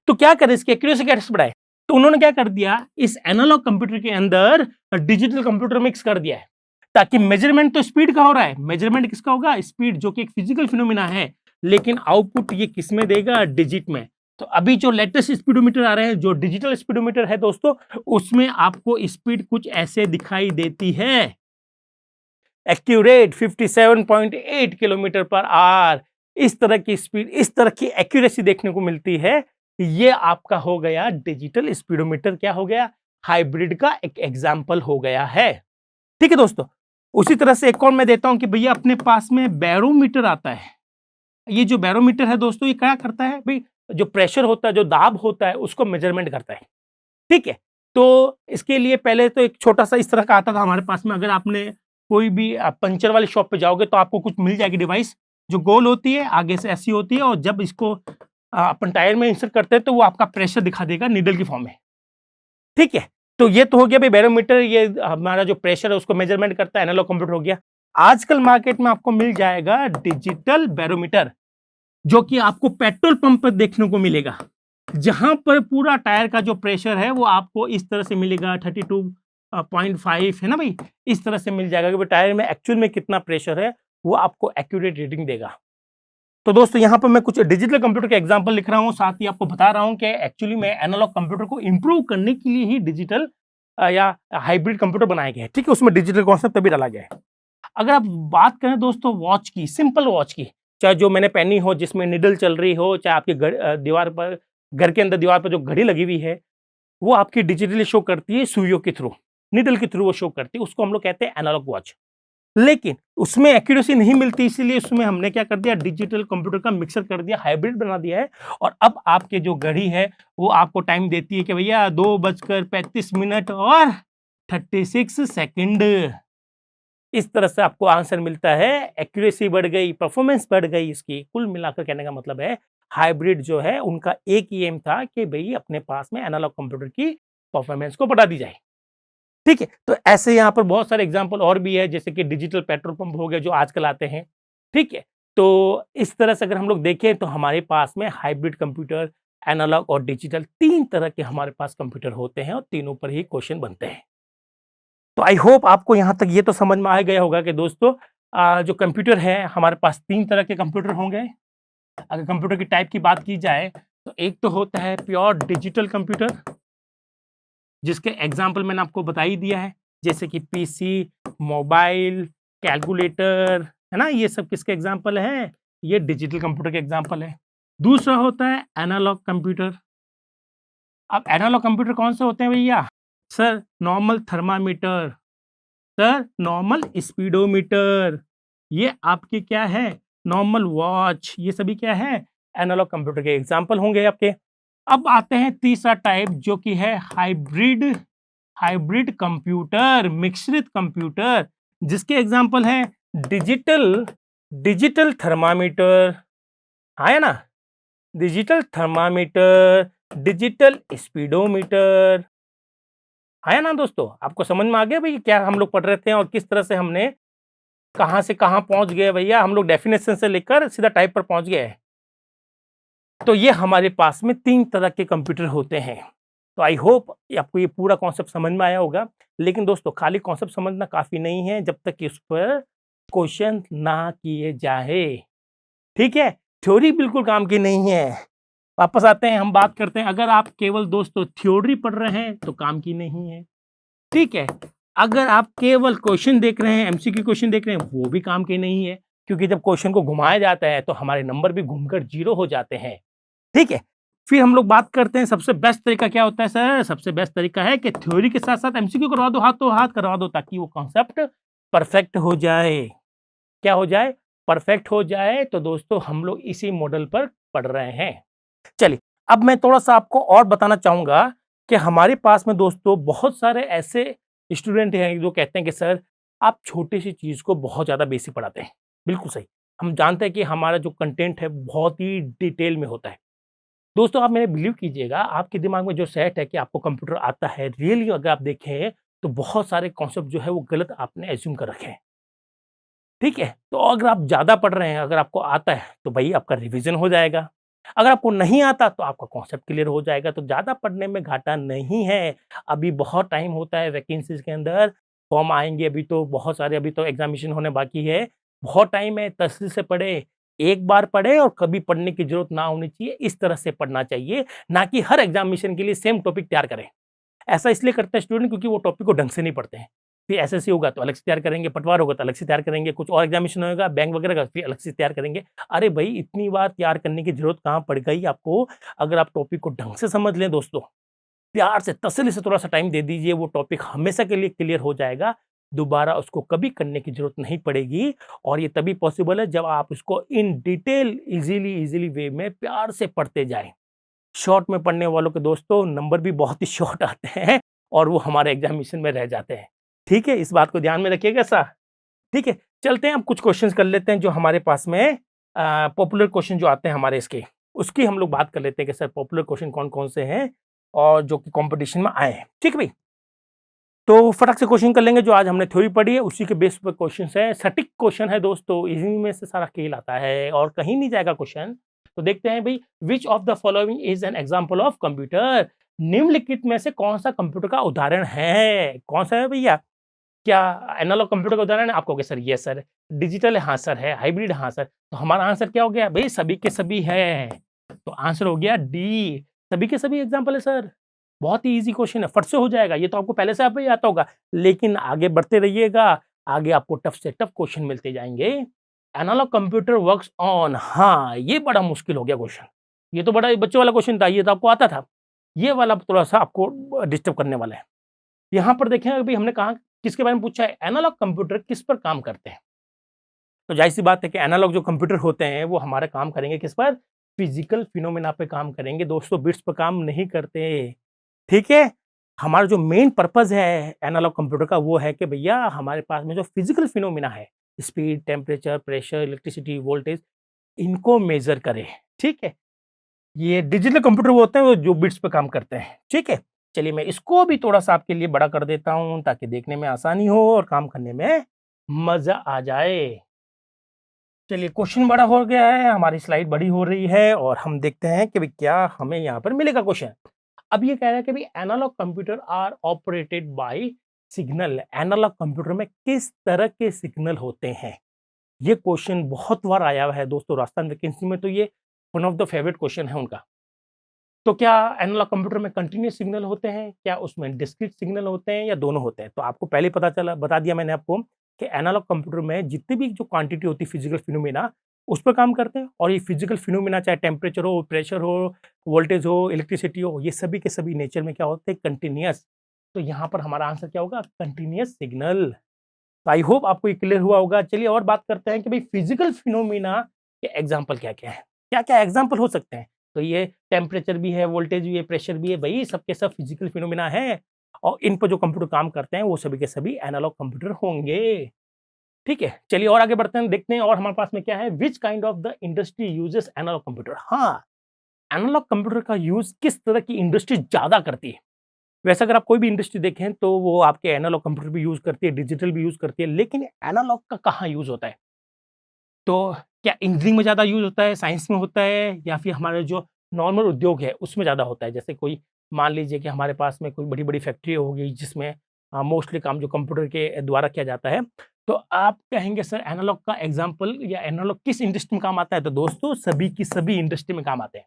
तो क्या करें, इसकी एक्यूरेसी कैसे बढ़ाए? तो उन्होंने क्या कर दिया, इस एनालॉग कंप्यूटर के अंदर डिजिटल कंप्यूटर मिक्स कर दिया है, ताकि मेजरमेंट तो स्पीड का हो रहा है, मेजरमेंट किसका होगा? स्पीड, जो कि एक फिजिकल फिनोमिना है, लेकिन आउटपुट ये किस में देगा? डिजिट में। तो अभी जो लेटेस्ट स्पीडोमीटर आ रहे हैं, जो डिजिटल स्पीडोमीटर है दोस्तों, उसमें आपको स्पीड कुछ ऐसे दिखाई देती है, एक्यूरेट 57.8 किलोमीटर पर आवर। इस तरह की स्पीड, इस तरह की एक्यूरेसी देखने को मिलती है। ये आपका हो गया डिजिटल स्पीडोमीटर, क्या हो गया? हाइब्रिड का एक एग्जाम्पल हो गया है। ठीक है दोस्तों, उसी तरह से एक और मैं देता हूं कि भैया अपने पास में बैरोमीटर आता है। ये जो बैरोमीटर है दोस्तों, ये क्या करता है भाई? जो प्रेशर होता है, जो दाब होता है, उसको मेजरमेंट करता है। ठीक है, तो इसके लिए पहले तो एक छोटा सा इस तरह का आता था हमारे पास में। अगर आपने कोई भी पंचर वाली शॉप पे जाओगे तो आपको कुछ मिल जाएगी डिवाइस, जो गोल होती है, आगे से ऐसी होती है, और जब इसको अपन टायर में इंसर्ट करते हैं तो वो आपका प्रेशर दिखा देगा नीडल की फॉर्म में। ठीक है, तो ये तो हो गया भाई बैरोमीटर, ये हमारा जो प्रेशर है उसको मेजरमेंट करता है, एनालॉग कंप्यूटर हो गया। आजकल मार्केट में आपको मिल जाएगा डिजिटल बैरोमीटर, जो कि आपको पेट्रोल पंप पर देखने को मिलेगा, जहां पर पूरा टायर का जो प्रेशर है वो आपको इस तरह से मिलेगा 32.5 है ना भाई, इस तरह से मिल जाएगा कि टायर में एक्चुअल में कितना प्रेशर है वो आपको एक्यूरेट रीडिंग देगा। तो दोस्तों यहाँ पर मैं कुछ डिजिटल कंप्यूटर के एग्जांपल लिख रहा हूँ, साथ ही आपको बता रहा हूँ कि एक्चुअली में एनालॉग कंप्यूटर को इंप्रूव करने के लिए ही डिजिटल या हाइब्रिड कंप्यूटर बनाए गए हैं। ठीक है, उसमें डिजिटल कॉन्सेप्ट तभी डाला गया है। अगर आप बात करें दोस्तों वॉच की, सिंपल वॉच की, चाहे जो मैंने पहनी हो, जिसमें निडल चल रही हो, चाहे आपके दीवार पर, घर के अंदर दीवार पर जो घड़ी लगी हुई है, वो आपकी डिजिटली शो करती है सुइयों के थ्रू, निडल के थ्रू वो शो करती है, उसको हम लोग कहते हैं एनालॉग वॉच। लेकिन उसमें एक्यूरेसी नहीं मिलती, इसीलिए उसमें हमने क्या कर दिया, डिजिटल कंप्यूटर का मिक्सर कर दिया, हाइब्रिड बना दिया है। और अब आपके जो घड़ी है वो आपको टाइम देती है कि भैया 2:35 और 36 सेकंड। इस तरह से आपको आंसर मिलता है, एक्यूरेसी बढ़ गई, परफॉर्मेंस बढ़ गई इसकी। कुल मिलाकर कहने का मतलब है हाइब्रिड जो है उनका एक ही एम था कि भाई अपने पास में एनालॉग कंप्यूटर की परफॉर्मेंस को बढ़ा दी जाए। ठीक है, तो ऐसे यहाँ पर बहुत सारे एग्जाम्पल और भी है, जैसे कि डिजिटल पेट्रोल पंप हो गए जो आजकल आते हैं। ठीक है, तो इस तरह से अगर हम लोग देखें तो हमारे पास में हाइब्रिड कंप्यूटर, एनालॉग और डिजिटल 3 तरह के हमारे पास कंप्यूटर होते हैं और तीनों पर ही क्वेश्चन बनते हैं। तो आई होप आपको यहाँ तक ये तो समझ में आ गया होगा कि दोस्तों जो कंप्यूटर है हमारे पास 3 तरह के कंप्यूटर होंगे। अगर कंप्यूटर की टाइप की बात की जाए तो एक तो होता है प्योर डिजिटल कंप्यूटर, जिसके एग्जाम्पल मैंने आपको बता ही दिया है, जैसे कि पीसी, मोबाइल, कैलकुलेटर, है ना, ये सब किसके एग्जाम्पल हैं, ये डिजिटल कंप्यूटर के एग्जाम्पल है। दूसरा होता है एनालॉग कंप्यूटर। अब एनालॉग कंप्यूटर कौन से होते हैं भैया? Sir normal thermometer, sir normal speedometer, ये आपकी क्या है, नॉर्मल वॉच, ये सभी क्या है, एनालॉग कंप्यूटर के एग्जाम्पल होंगे आपके। अब आते हैं तीसरा टाइप जो कि है हाइब्रिड, हाइब्रिड कंप्यूटर, मिश्रित कंप्यूटर, जिसके एग्जाम्पल है डिजिटल, डिजिटल थर्मामीटर, है ना, डिजिटल थर्मामीटर, डिजिटल स्पीडोमीटर, है ना दोस्तों। आपको समझ में आ गया भाई क्या हम लोग पढ़ रहे थे और किस तरह से हमने कहां से कहां पहुंच गए भैया, हम लोग डेफिनेशन से लेकर सीधा टाइप पर पहुंच गए। तो ये हमारे पास में 3 तरह के कंप्यूटर होते हैं। तो आई होप आपको ये पूरा कॉन्सेप्ट समझ में आया होगा। लेकिन दोस्तों खाली कॉन्सेप्ट समझना काफ़ी नहीं है जब तक कि उस पर क्वेश्चन ना किए जाए। ठीक है? थ्योरी बिल्कुल काम की नहीं है। वापस आते हैं, हम बात करते हैं, अगर आप केवल दोस्तों थ्योरी पढ़ रहे हैं तो काम की नहीं है। ठीक है? अगर आप केवल क्वेश्चन देख रहे हैं, एमसीक्यू क्वेश्चन देख रहे हैं, वो भी काम के नहीं है, क्योंकि जब क्वेश्चन को घुमाया जाता है तो हमारे नंबर भी घूमकर 0 हो जाते हैं। ठीक है? फिर हम लोग बात करते हैं सबसे बेस्ट तरीका क्या होता है सर? सबसे बेस्ट तरीका है कि थ्योरी के साथ-साथ एमसीक्यू करवा दो, हाथों हाथ करवा दो, ताकि वो कॉन्सेप्ट परफेक्ट हो जाए। क्या हो जाए? परफेक्ट हो जाए। तो दोस्तों हम लोग इसी मॉडल पर पढ़ रहे हैं। चलिए, अब मैं थोड़ा-सा आपको और बताना चाहूँगा कि हमारे पास में दोस्तों बहुत सारे ऐसे स्टूडेंट हैं जो कहते हैं कि सर आप छोटी-सी चीज़ को बहुत ज़्यादा बेसिक पढ़ाते हैं। बिल्कुल सही। हम जानते हैं कि हमारा जो कंटेंट है बहुत ही डिटेल में होता है। दोस्तों आप मेरे बिलीव कीजिएगा, आपके दिमाग में जो सेट है कि आपको कंप्यूटर आता है, रियली अगर आप देखें तो बहुत सारे कॉन्सेप्ट जो है वो गलत आपने एज्यूम कर रखे हैं। ठीक है? तो अगर आप ज़्यादा पढ़ रहे हैं, अगर आपको आता है तो भई आपका रिवीजन हो जाएगा। अगर आपको नहीं आता तो आपका कॉन्सेप्ट क्लियर हो जाएगा। तो ज़्यादा पढ़ने में घाटा नहीं है। अभी बहुत टाइम होता है वैकेंसीज़ के अंदर, फॉर्म आएँगे अभी तो बहुत सारे, अभी तो एग्ज़ामिनेशन होने बाकी है। बहुत टाइम है, तसल्ली से पढ़ें। एक बार पढ़ें और कभी पढ़ने की ज़रूरत ना होनी चाहिए, इस तरह से पढ़ना चाहिए, ना कि हर एग्ज़ामिनेशन के लिए सेम टॉपिक तैयार करें। ऐसा इसलिए करते हैं स्टूडेंट क्योंकि वो टॉपिक को ढंग से नहीं पढ़ते हैं। फिर एसएससी होगा तो अलग से तैयार करेंगे, पटवार होगा तो अलग से तैयार करेंगे, कुछ और एग्जामिनेशन होगा बैंक वगैरह का फिर अलग से तैयार करेंगे। अरे भाई इतनी बार तैयार करने की ज़रूरत कहाँ पड़ गई आपको? अगर आप टॉपिक को ढंग से समझ लें दोस्तों, प्यार से तसल्ली से थोड़ा-सा टाइम दे दीजिए, वो टॉपिक हमेशा के लिए क्लियर हो जाएगा। दोबारा उसको कभी करने की ज़रूरत नहीं पड़ेगी और ये तभी पॉसिबल है जब आप उसको इन डिटेल ईज़िली वे में प्यार से पढ़ते जाएँ। शॉर्ट में पढ़ने वालों के दोस्तों नंबर भी बहुत ही शॉर्ट आते हैं और वो हमारे एग्जामिनेशन में रह जाते हैं। ठीक है? इस बात को ध्यान में रखिएगा सा। ठीक है? चलते हैं, अब कुछ क्वेश्चंस कर लेते हैं जो हमारे पास में पॉपुलर क्वेश्चन जो आते हैं हमारे इसके, उसकी हम लोग बात कर लेते हैं कि सर पॉपुलर क्वेश्चन कौन-कौन से हैं और जो कि कॉम्पिटिशन में आए हैं। ठीक है भई? तो फटाक से क्वेश्चन कर लेंगे, जो आज हमने थ्योरी पढ़ी है उसी के बेस पर क्वेश्चन है। सटीक क्वेश्चन है दोस्तों, इसी में से सारा खेल आता है और कहीं नहीं जाएगा क्वेश्चन। तो देखते हैं भाई, which of the following is an example of computer. निम्नलिखित में से कौन सा कंप्यूटर का उदाहरण है? कौन सा है भैया? क्या एनालॉग कंप्यूटर का उदाहरण है? आप कहोगे सर यस सर। डिजिटल है? हाँ सर है। हाइब्रिड? हाँ सर। तो हमारा आंसर क्या हो गया भाई? सभी के सभी है। तो आंसर हो गया डी, सभी के सभी एग्जांपल है सर। बहुत ही ईजी क्वेश्चन है, फट से हो जाएगा। ये तो आपको पहले से आप ही आता होगा, लेकिन आगे बढ़ते रहिएगा, आगे आपको टफ से टफ क्वेश्चन मिलते जाएंगे। एनालॉग कंप्यूटर वर्क्स ऑन, हाँ ये बड़ा मुश्किल हो गया क्वेश्चन। ये तो बड़ा बच्चों वाला क्वेश्चन था, ये तो आपको आता था। ये वाला थोड़ा सा आपको डिस्टर्ब करने वाला है। यहाँ पर देखें अभी हमने कहा किसके बारे में पूछा है, एनालॉग कंप्यूटर किस पर काम करते हैं। तो जाहिर सी बात है कि एनालॉग जो कंप्यूटर होते हैं वो हमारे काम करेंगे किस पर? फिजिकल फिनोमेना पे काम करेंगे दोस्तों, बिट्स पर काम नहीं करते। ठीक है, हमारा जो मेन पर्पस है एनालॉग कंप्यूटर का वो है कि भैया हमारे पास में जो फिजिकल फिनोमेना है, speed, temperature, pressure, electricity, voltage, इनको मेजर करे। ठीक है, ये डिजिटल कंप्यूटर वो होते हैं वो जो बिट्स पे काम करते हैं। ठीक है, चलिए मैं इसको भी थोड़ा सा आपके लिए बड़ा कर देता हूं ताकि देखने में आसानी हो और काम करने में मजा आ जाए। चलिए क्वेश्चन बड़ा हो गया है, हमारी स्लाइड बड़ी हो रही है और हम देखते हैं कि भाई क्या हमें यहाँ पर मिलेगा क्वेश्चन। अब ये कह रहा है कि भाई analog computer are operated by signal. Analog computer में किस तरह के सिग्नल होते हैं? ये क्वेश्चन बहुत बार आया हुआ है दोस्तों राजस्थान वैकेंसी में, तो ये one of the favourite question है उनका। तो क्या एनालॉग कंप्यूटर में कंटिन्यूस सिग्नल होते हैं, क्या उसमें डिस्क्रीट सिग्नल होते हैं, या दोनों होते हैं? तो आपको पहले ही पता चला, बता दिया मैंने आपको कि एनालॉग कंप्यूटर में जितनी भी जो क्वांटिटी होती है फिजिकल फिनोमेना उस पर काम करते हैं। और ये फिजिकल फिनोमेना चाहे टेम्परेचर हो, प्रेशर हो, वोल्टेज हो, इलेक्ट्रिसिटी हो, ये सभी के सभी नेचर में क्या होते हैं? कंटिन्यूस। तो यहाँ पर हमारा आंसर क्या होगा? Continuous signal. तो आई होप आपको ये क्लियर हुआ होगा। चलिए और बात करते हैं कि भाई फिजिकल फिनोमेना के एग्जाम्पल क्या क्या है, क्या क्या एग्जाम्पल हो सकते हैं। तो ये टेम्परेचर भी है, वोल्टेज भी है, प्रेशर भी है, भाई सबके सब फिजिकल फिनोमेना है और इन पर जो कंप्यूटर काम करते हैं वो सभी के सभी एनालॉग कंप्यूटर होंगे। ठीक है, चलिए और आगे बढ़ते हैं, देखते हैं और हमारे पास में क्या है। Which kind of the industry uses analog computer. हाँ, एनालॉग कंप्यूटर का यूज किस तरह की इंडस्ट्री ज्यादा करती है? वैसे अगर आप कोई भी इंडस्ट्री देखें तो वो आपके एनालॉग कंप्यूटर भी यूज करती है, डिजिटल भी यूज करती है, लेकिन एनालॉग का कहाँ यूज होता है? तो क्या इंजीनियरिंग में ज़्यादा यूज़ होता है, साइंस में होता है, या फिर हमारे जो नॉर्मल उद्योग है उसमें ज़्यादा होता है? जैसे कोई मान लीजिए कि हमारे पास में कोई बड़ी-बड़ी फैक्ट्री होगी जिसमें मोस्टली काम जो कंप्यूटर के द्वारा किया जाता है। तो आप कहेंगे सर एनालॉग का एग्ज़ाम्पल या एनालॉग किस इंडस्ट्री में काम आता है? तो दोस्तों सभी की सभी इंडस्ट्री में काम आते हैं।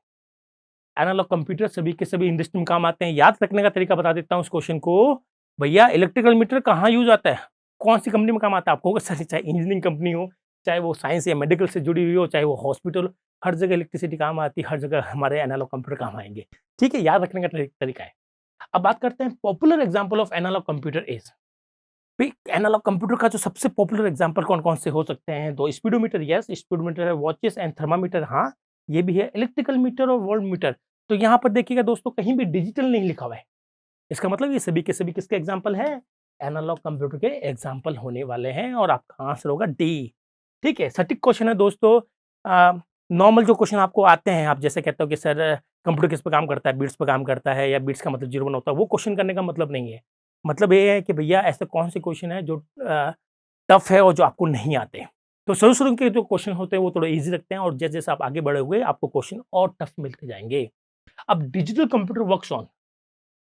एनालॉग कंप्यूटर सभी के सभी इंडस्ट्री में काम आते हैं। याद रखने का तरीका बता देता हूँ इस क्वेश्चन को। भैया इलेक्ट्रिकल मीटर कहाँ यूज़ आता है? कौन-सी कंपनी में काम आता है? आप कहोगे सर चाहे इंजीनियरिंग कंपनी हो, चाहे वो साइंस या मेडिकल से जुड़ी हुई हो, चाहे वो हॉस्पिटल, हर जगह इलेक्ट्रिसिटी काम आती है, हर जगह हमारे एनालॉग कंप्यूटर काम आएँगे। ठीक है, याद रखने का तरीका है। अब बात करते हैं popular example of analog computer is. भई एनालॉग कंप्यूटर का जो सबसे पॉपुलर एग्जांपल कौन-कौन से हो सकते हैं? तो स्पीडोमीटर, यस स्पीडोमीटर है, वॉचेस एंड थर्मामीटर, हाँ, ये भी है। इलेक्ट्रिकल मीटर और वोल्टमीटर। तो यहाँ पर देखिएगा दोस्तों कहीं भी डिजिटल नहीं लिखा हुआ है। इसका मतलब ये सभी के सभी किसके एग्जांपल हैं? एनालॉग कंप्यूटर के एग्जांपल होने वाले हैं और आपका आंसर होगा डी। ठीक है, सटीक क्वेश्चन है दोस्तों। नॉर्मल जो क्वेश्चन आपको आते हैं, आप जैसे कहते हो कि सर कंप्यूटर किस पे काम करता है? बिट्स पे काम करता है, या बिट्स का मतलब 0 1 होता है, वो क्वेश्चन करने का मतलब नहीं है। मतलब ये है कि भैया ऐसे कौन से क्वेश्चन है जो टफ है और जो आपको नहीं आते। तो शुरू-शुरू के जो क्वेश्चन होते हैं वो थोड़ा ईज़ी लगते हैं और जैसे-जैसे आप आगे बढ़ोगे आपको क्वेश्चन और टफ मिलते जाएँगे। अब digital computer works on.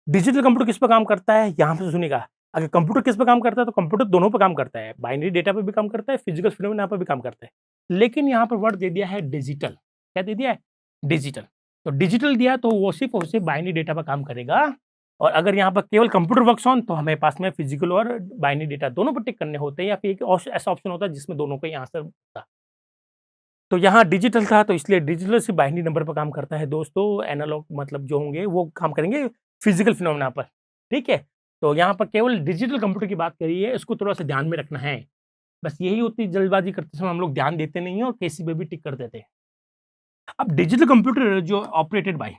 Digital computer किस पे काम करता है? यहाँ पे सुनिएगा। अगर कंप्यूटर किस पे काम करता है तो कंप्यूटर दोनों पे काम करता है। बाइनरी डेटा पे भी काम करता है, फिजिकल फिनोमेना पे भी काम करता है। लेकिन यहाँ पर वर्ड दे दिया है डिजिटल। क्या दे दिया है? डिजिटल। तो डिजिटल दिया तो वो सिर्फ़ और सिर्फ़ बाइनरी डेटा पे काम करेगा। और अगर यहाँ पर केवल कंप्यूटर वर्क्स ऑन तो हमारे पास में फिजिकल और बाइनरी डेटा दोनों पे टिक करने होते हैं, या फिर एक और ऐसा ऑप्शन होता है जिसमें दोनों का ही आंसर था। तो यहाँ डिजिटल था तो इसलिए डिजिटल सिर्फ बाइनरी नंबर पर काम करता है दोस्तों। एनालॉग मतलब जो होंगे वो काम करेंगे फिजिकल फिनोमेना पर। ठीक है, तो यहाँ पर केवल डिजिटल कंप्यूटर की बात करी है, इसको थोड़ा सा ध्यान में रखना है। बस यही होती है, जल्दबाजी करते समय हम लोग ध्यान देते नहीं है और किसी पे भी टिक कर देते हैं। अब डिजिटल कंप्यूटर जो ऑपरेटेड बाय,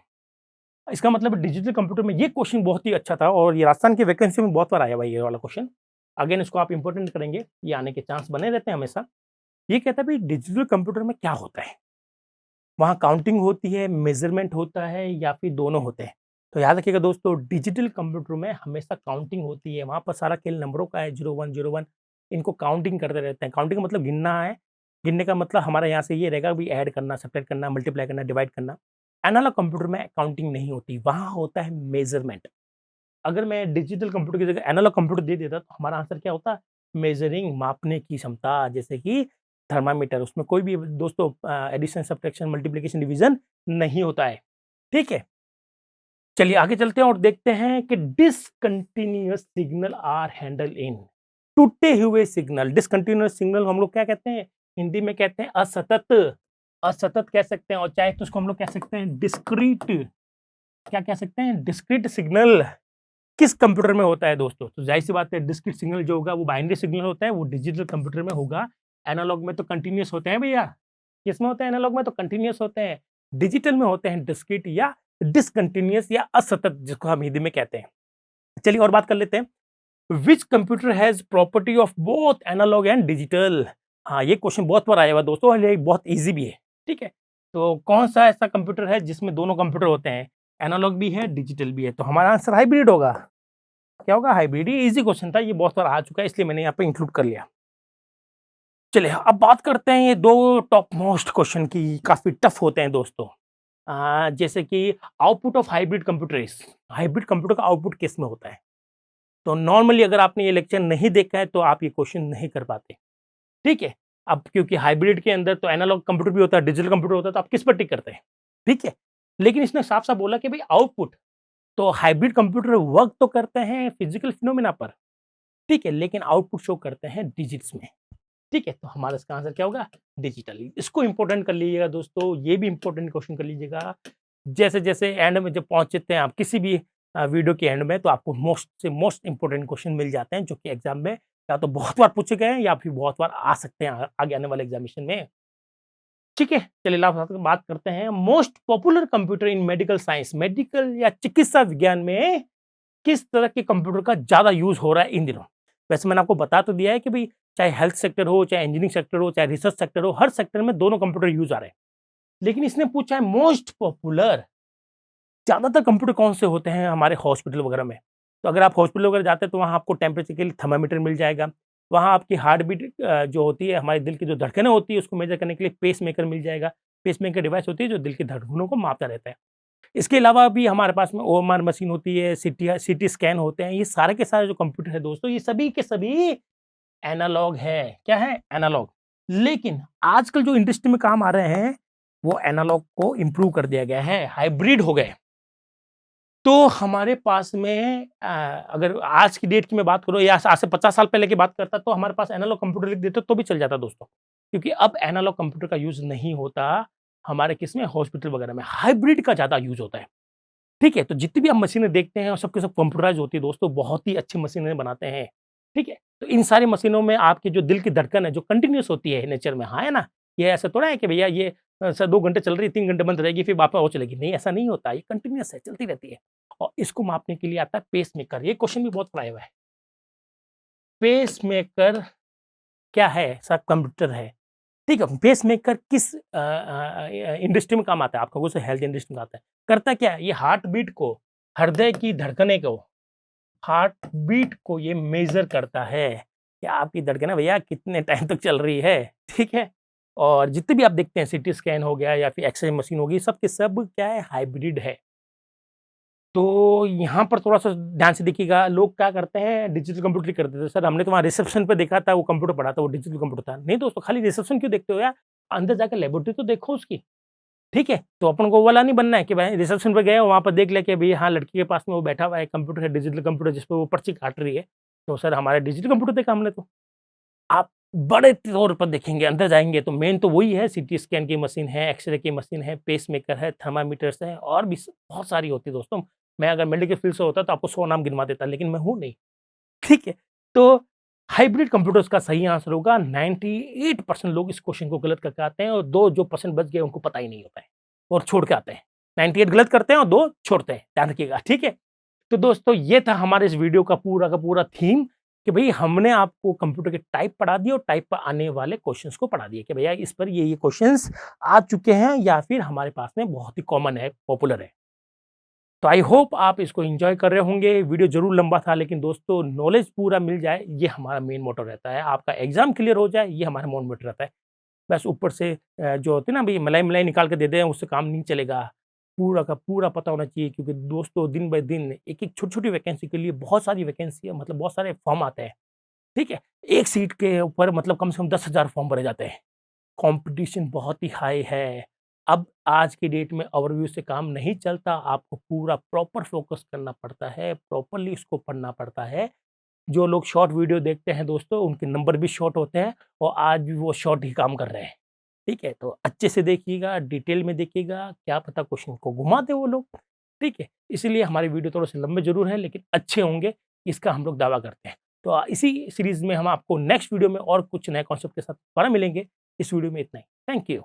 इसका मतलब डिजिटल कंप्यूटर में ये क्वेश्चन बहुत ही अच्छा था और ये राजस्थान की वैकेंसी में बहुत बार आया भाई ये वाला क्वेश्चन। अगेन इसको आप इंपॉर्टेंट करेंगे, ये आने के चांस बने रहते हैं हमेशा। ये कहता है भाई डिजिटल कंप्यूटर में क्या होता है? वहाँ काउंटिंग होती है, मेज़रमेंट होता है, या फिर दोनों होते हैं? तो याद रखिएगा दोस्तों, डिजिटल कंप्यूटर में हमेशा काउंटिंग होती है, वहाँ पर सारा खेल नंबरों का है, 0101 इनको काउंटिंग करते रहते हैं। काउंटिंग का मतलब गिनना है, गिनने का मतलब हमारे यहाँ से ये रहेगा भी ऐड करना, सब्ट्रैक्ट करना, मल्टीप्लाई करना, डिवाइड करना। एनालॉग कंप्यूटर में काउंटिंग नहीं होती, वहाँ होता है मेजरमेंट। अगर मैं डिजिटल कंप्यूटर की जगह एनालॉग कंप्यूटर दे देता तो हमारा आंसर क्या होता? मेजरिंग, मापने की क्षमता, जैसे कि थर्मामीटर। उसमें कोई भी दोस्तों एडिशन, सब्ट्रैक्शन, मल्टीप्लिकेशन, डिवीजन नहीं होता है। ठीक है? चलिए आगे चलते हैं और देखते हैं कि discontinuous signal are handle in, टूटे हुए सिग्नल। डिसकंटीन्यूअस सिग्नल हम लोग क्या कहते हैं? हिंदी में कहते हैं असतत। असतत कह सकते हैं, और चाहे तो उसको हम लोग कह सकते हैं डिस्क्रीट। क्या कह सकते हैं? डिस्क्रीट सिग्नल किस कंप्यूटर में होता है दोस्तों? तो जाहिर सी बात है, डिस्क्रीट सिग्नल जो होगा वो बाइनरी सिग्नल होता है, वो डिजिटल कंप्यूटर में होगा। एनालॉग में तो कंटीन्यूअस होते हैं भैया। किसमें होते हैं? एनालॉग में तो कंटीन्यूअस होते हैं। डिजिटल में होते हैं डिस्क्रीट या डिसकंटीन्यूअस या असतत, जिसको हम हिंदी में कहते हैं। चलिए और बात कर लेते हैं। Which computer has property of both analog and digital? हाँ, ये क्वेश्चन बहुत बार आया हुआ दोस्तों, और ये बहुत ईजी भी है। ठीक है, तो कौन सा ऐसा कंप्यूटर है जिसमें दोनों कंप्यूटर होते हैं, एनालॉग भी है, डिजिटल भी है? तो हमारा आंसर हाइब्रिड होगा। क्या होगा? हाइब्रिड। ये इजी क्वेश्चन था, ये बहुत बार आ चुका है, इसलिए मैंने यहाँ पे इंक्लूड कर लिया। चलिए अब बात करते हैं ये दो टॉप मोस्ट क्वेश्चन की, काफी टफ होते हैं दोस्तों। जैसे कि output of hybrid computer is, hybrid computer का आउटपुट किस में होता है? तो नॉर्मली अगर आपने ये लेक्चर नहीं देखा है तो आप ये क्वेश्चन नहीं कर पाते। ठीक है, अब क्योंकि हाइब्रिड के अंदर तो एनालॉग कंप्यूटर भी होता है, डिजिटल कंप्यूटर होता है, तो आप किस पर टिक करते हैं? ठीक है, लेकिन इसने साफ साफ बोला कि भाई आउटपुट, तो हाइब्रिड कंप्यूटर वर्क तो करते हैं फिजिकल फिनोमिना पर, ठीक है, लेकिन आउटपुट शो करते हैं डिजिट्स में। ठीक है, तो हमारा इसका आंसर क्या होगा? डिजिटली। इसको इंपॉर्टेंट कर लीजिएगा दोस्तों, ये भी इंपॉर्टेंट क्वेश्चन कर लीजिएगा। जैसे-जैसे एंड में जब पहुँचते हैं आप किसी भी वीडियो के एंड में, तो आपको मोस्ट से मोस्ट इंपॉर्टेंट क्वेश्चन मिल जाते हैं, जो कि एग्जाम में या तो बहुत बार पूछे गए हैं या फिर बहुत बार आ सकते हैं आगे आने वाले एग्जामिनेशन में। ठीक है, चलिए लास्ट बात करते हैं मोस्ट पॉपुलर कंप्यूटर इन मेडिकल साइंस। मेडिकल या चिकित्सा विज्ञान में किस तरह के कंप्यूटर का ज़्यादा यूज़ हो रहा है इन दिनों? वैसे मैंने आपको बता तो दिया है कि भई चाहे हेल्थ सेक्टर हो, चाहे इंजीनियरिंग सेक्टर हो, चाहे रिसर्च सेक्टर हो, हर सेक्टर में दोनों कंप्यूटर यूज़ आ रहे हैं। लेकिन इसने पूछा है मोस्ट पॉपुलर, ज़्यादातर कंप्यूटर कौन से होते हैं हमारे हॉस्पिटल वगैरह में? तो अगर आप हॉस्पिटल वगैरह जाते हैं तो वहाँ आपको टेम्परेचर के लिए थर्मामीटर मिल जाएगा। वहाँ आपकी हार्ट बीट जो होती है, हमारे दिल की जो धड़कनें होती है, उसको मेज़र करने के लिए पेसमेकर मिल जाएगा। पेसमेकर डिवाइस होती है जो दिल की धड़कनों को मापता रहता है। इसके अलावा भी हमारे पास में ओएमआर मशीन होती है, सीटी स्कैन होते हैं। ये सारे के सारे जो कंप्यूटर है दोस्तों, ये सभी के सभी एनालॉग है। क्या है? एनालॉग। लेकिन आजकल जो इंडस्ट्री में काम आ रहे हैं, वो एनालॉग को इम्प्रूव कर दिया गया है, हाइब्रिड हो गए। तो हमारे पास में अगर आज की डेट की मैं बात करूँ या आज से 50 साल पहले की बात करता, तो हमारे पास एनालॉग कंप्यूटर लिख देते तो भी चल जाता दोस्तों। क्योंकि अब एनालॉग कंप्यूटर का यूज़ नहीं होता हमारे किसमें, हॉस्पिटल वगैरह में। हाइब्रिड का ज़्यादा यूज़ होता है। ठीक है, तो जितनी भी आप मशीनें देखते हैं, सब के सब कंप्यूटराइज़ होती है दोस्तों, बहुत ही अच्छी मशीनें बनाते हैं। ठीक है, तो इन सारी मशीनों में आपकी जो दिल की धड़कन है, जो कंटीन्यूअस होती है नेचर में, हाँ, है ना? ये ऐसा थोड़ा है कि भैया ये सर 2 घंटे चल रही है, 3 घंटे बंद रहेगी, फिर वापस और चलेगी। नहीं, ऐसा नहीं होता, ये कंटीन्यूअस है, चलती रहती है। और इसको मापने के लिए आता है पेसमेकर। ये क्वेश्चन भी बहुत बार आया हुआ है। पेसमेकर क्या है? सब कंप्यूटर है। ठीक है, पेसमेकर किस इंडस्ट्री में काम आता है? आपका वो हेल्थ इंडस्ट्री में आता है। करता क्या है? ये हार्ट बीट को, हृदय की धड़कने को, हार्ट बीट को ये मेज़र करता है कि आपकी धड़कनें भैया कितने टाइम तक चल रही है, ठीक है? और जितने भी आप देखते हैं, सीटी स्कैन हो गया या फिर एक्स-रे मशीन होगी, सब के सब क्या है? हाइब्रिड है। तो यहाँ पर थोड़ा-सा ध्यान से देखिएगा, लोग क्या करते हैं, डिजिटल कंप्यूटर कर देते हैं। सर हमने तो वहाँ रिसेप्शन पे देखा था, वो कंप्यूटर पड़ा था, वो डिजिटल कंप्यूटर था। नहीं दोस्तों, खाली रिसेप्शन क्यों देखते हो यार? अंदर जाके लैबोरेटरी तो देखो उसकी। ठीक है? तो अपन को वो वाला नहीं बनना है कि भाई रिसेप्शन पे गए और वहाँ पर देख लिया कि भई हाँ, लड़की के पास में वो बैठा हुआ है, कंप्यूटर है, डिजिटल कंप्यूटर जिस पे वो पर्ची काट रही है। तो सर हमारा डिजिटल कंप्यूटर देखा हमने तो। आप बड़े तौर पर देखेंगे, अंदर जाएँगे तो मेन तो वही है, सीटी स्कैन की मशीन है, एक्स-रे की मशीन है, पेसमेकर है, थर्मामीटर्स है और भी बहुत सारी होती है दोस्तों। मैं अगर मेडिकल फील्ड से होता तो आपको 100 नाम गिनवा देता, लेकिन मैं हूँ नहीं। ठीक है? तो हाइब्रिड कंप्यूटर्स का सही आंसर होगा। 98% लोग इस क्वेश्चन को गलत करके आते हैं और 2 जो परसेंट बच गए उनको पता ही नहीं होता है और छोड़ के आते हैं। 98 गलत करते हैं और 2 छोड़ते हैं, ध्यान रखिएगा, ठीक है? तो दोस्तों ये था हमारे इस वीडियो का पूरा थीम कि भई हमने आपको कंप्यूटर के टाइप पढ़ा दिए और टाइप पर आने वाले क्वेश्चंस को पढ़ा दिए कि भैया इस पर ये क्वेश्चंस आ चुके हैं या फिर हमारे पास में बहुत ही कॉमन है, पॉपुलर है। तो आई होप आप इसको एंजॉय कर रहे होंगे। वीडियो ज़रूर लंबा था, लेकिन दोस्तों नॉलेज पूरा मिल जाए, ये हमारा मेन मोटो रहता है। आपका एग्ज़ाम क्लियर हो जाए, ये हमारा मेन मोटो रहता है। बस ऊपर से जो होते हैं ना भई मलाई-मलाई निकाल के दे दें, उससे काम नहीं चलेगा। पूरा का पूरा पता होना चाहिए, क्योंकि दोस्तों दिन बाय दिन एक-एक छोटी-छोटी वैकेंसी के लिए बहुत सारी वैकेंसी है, मतलब बहुत सारे फॉर्म आते हैं, ठीक है? एक सीट के ऊपर मतलब कम से कम 10,000 फॉर्म भरे जाते हैं। कॉम्पिटिशन बहुत ही हाई है। अब आज की डेट में ओवरव्यू से काम नहीं चलता, आपको पूरा प्रॉपर फ़ोकस करना पड़ता है, प्रॉपर्ली इसको पढ़ना पड़ता है। जो लोग शॉर्ट वीडियो देखते हैं दोस्तों, उनके नंबर भी शॉर्ट होते हैं और आज भी वो शॉर्ट ही काम कर रहे हैं। ठीक है? तो अच्छे से देखिएगा, डिटेल में देखिएगा, क्या पता क्वेश्चन को घुमा दें वो लोग, ठीक है? इसीलिए हमारे वीडियो थोड़े-से लंबे ज़रूर हैं, लेकिन अच्छे होंगे, इसका हम लोग दावा करते हैं। तो इसी सीरीज़ में हम आपको नेक्स्ट वीडियो में और कुछ नए कॉन्सेप्ट के साथ दोबारा मिलेंगे। इस वीडियो में इतना ही। Thank you.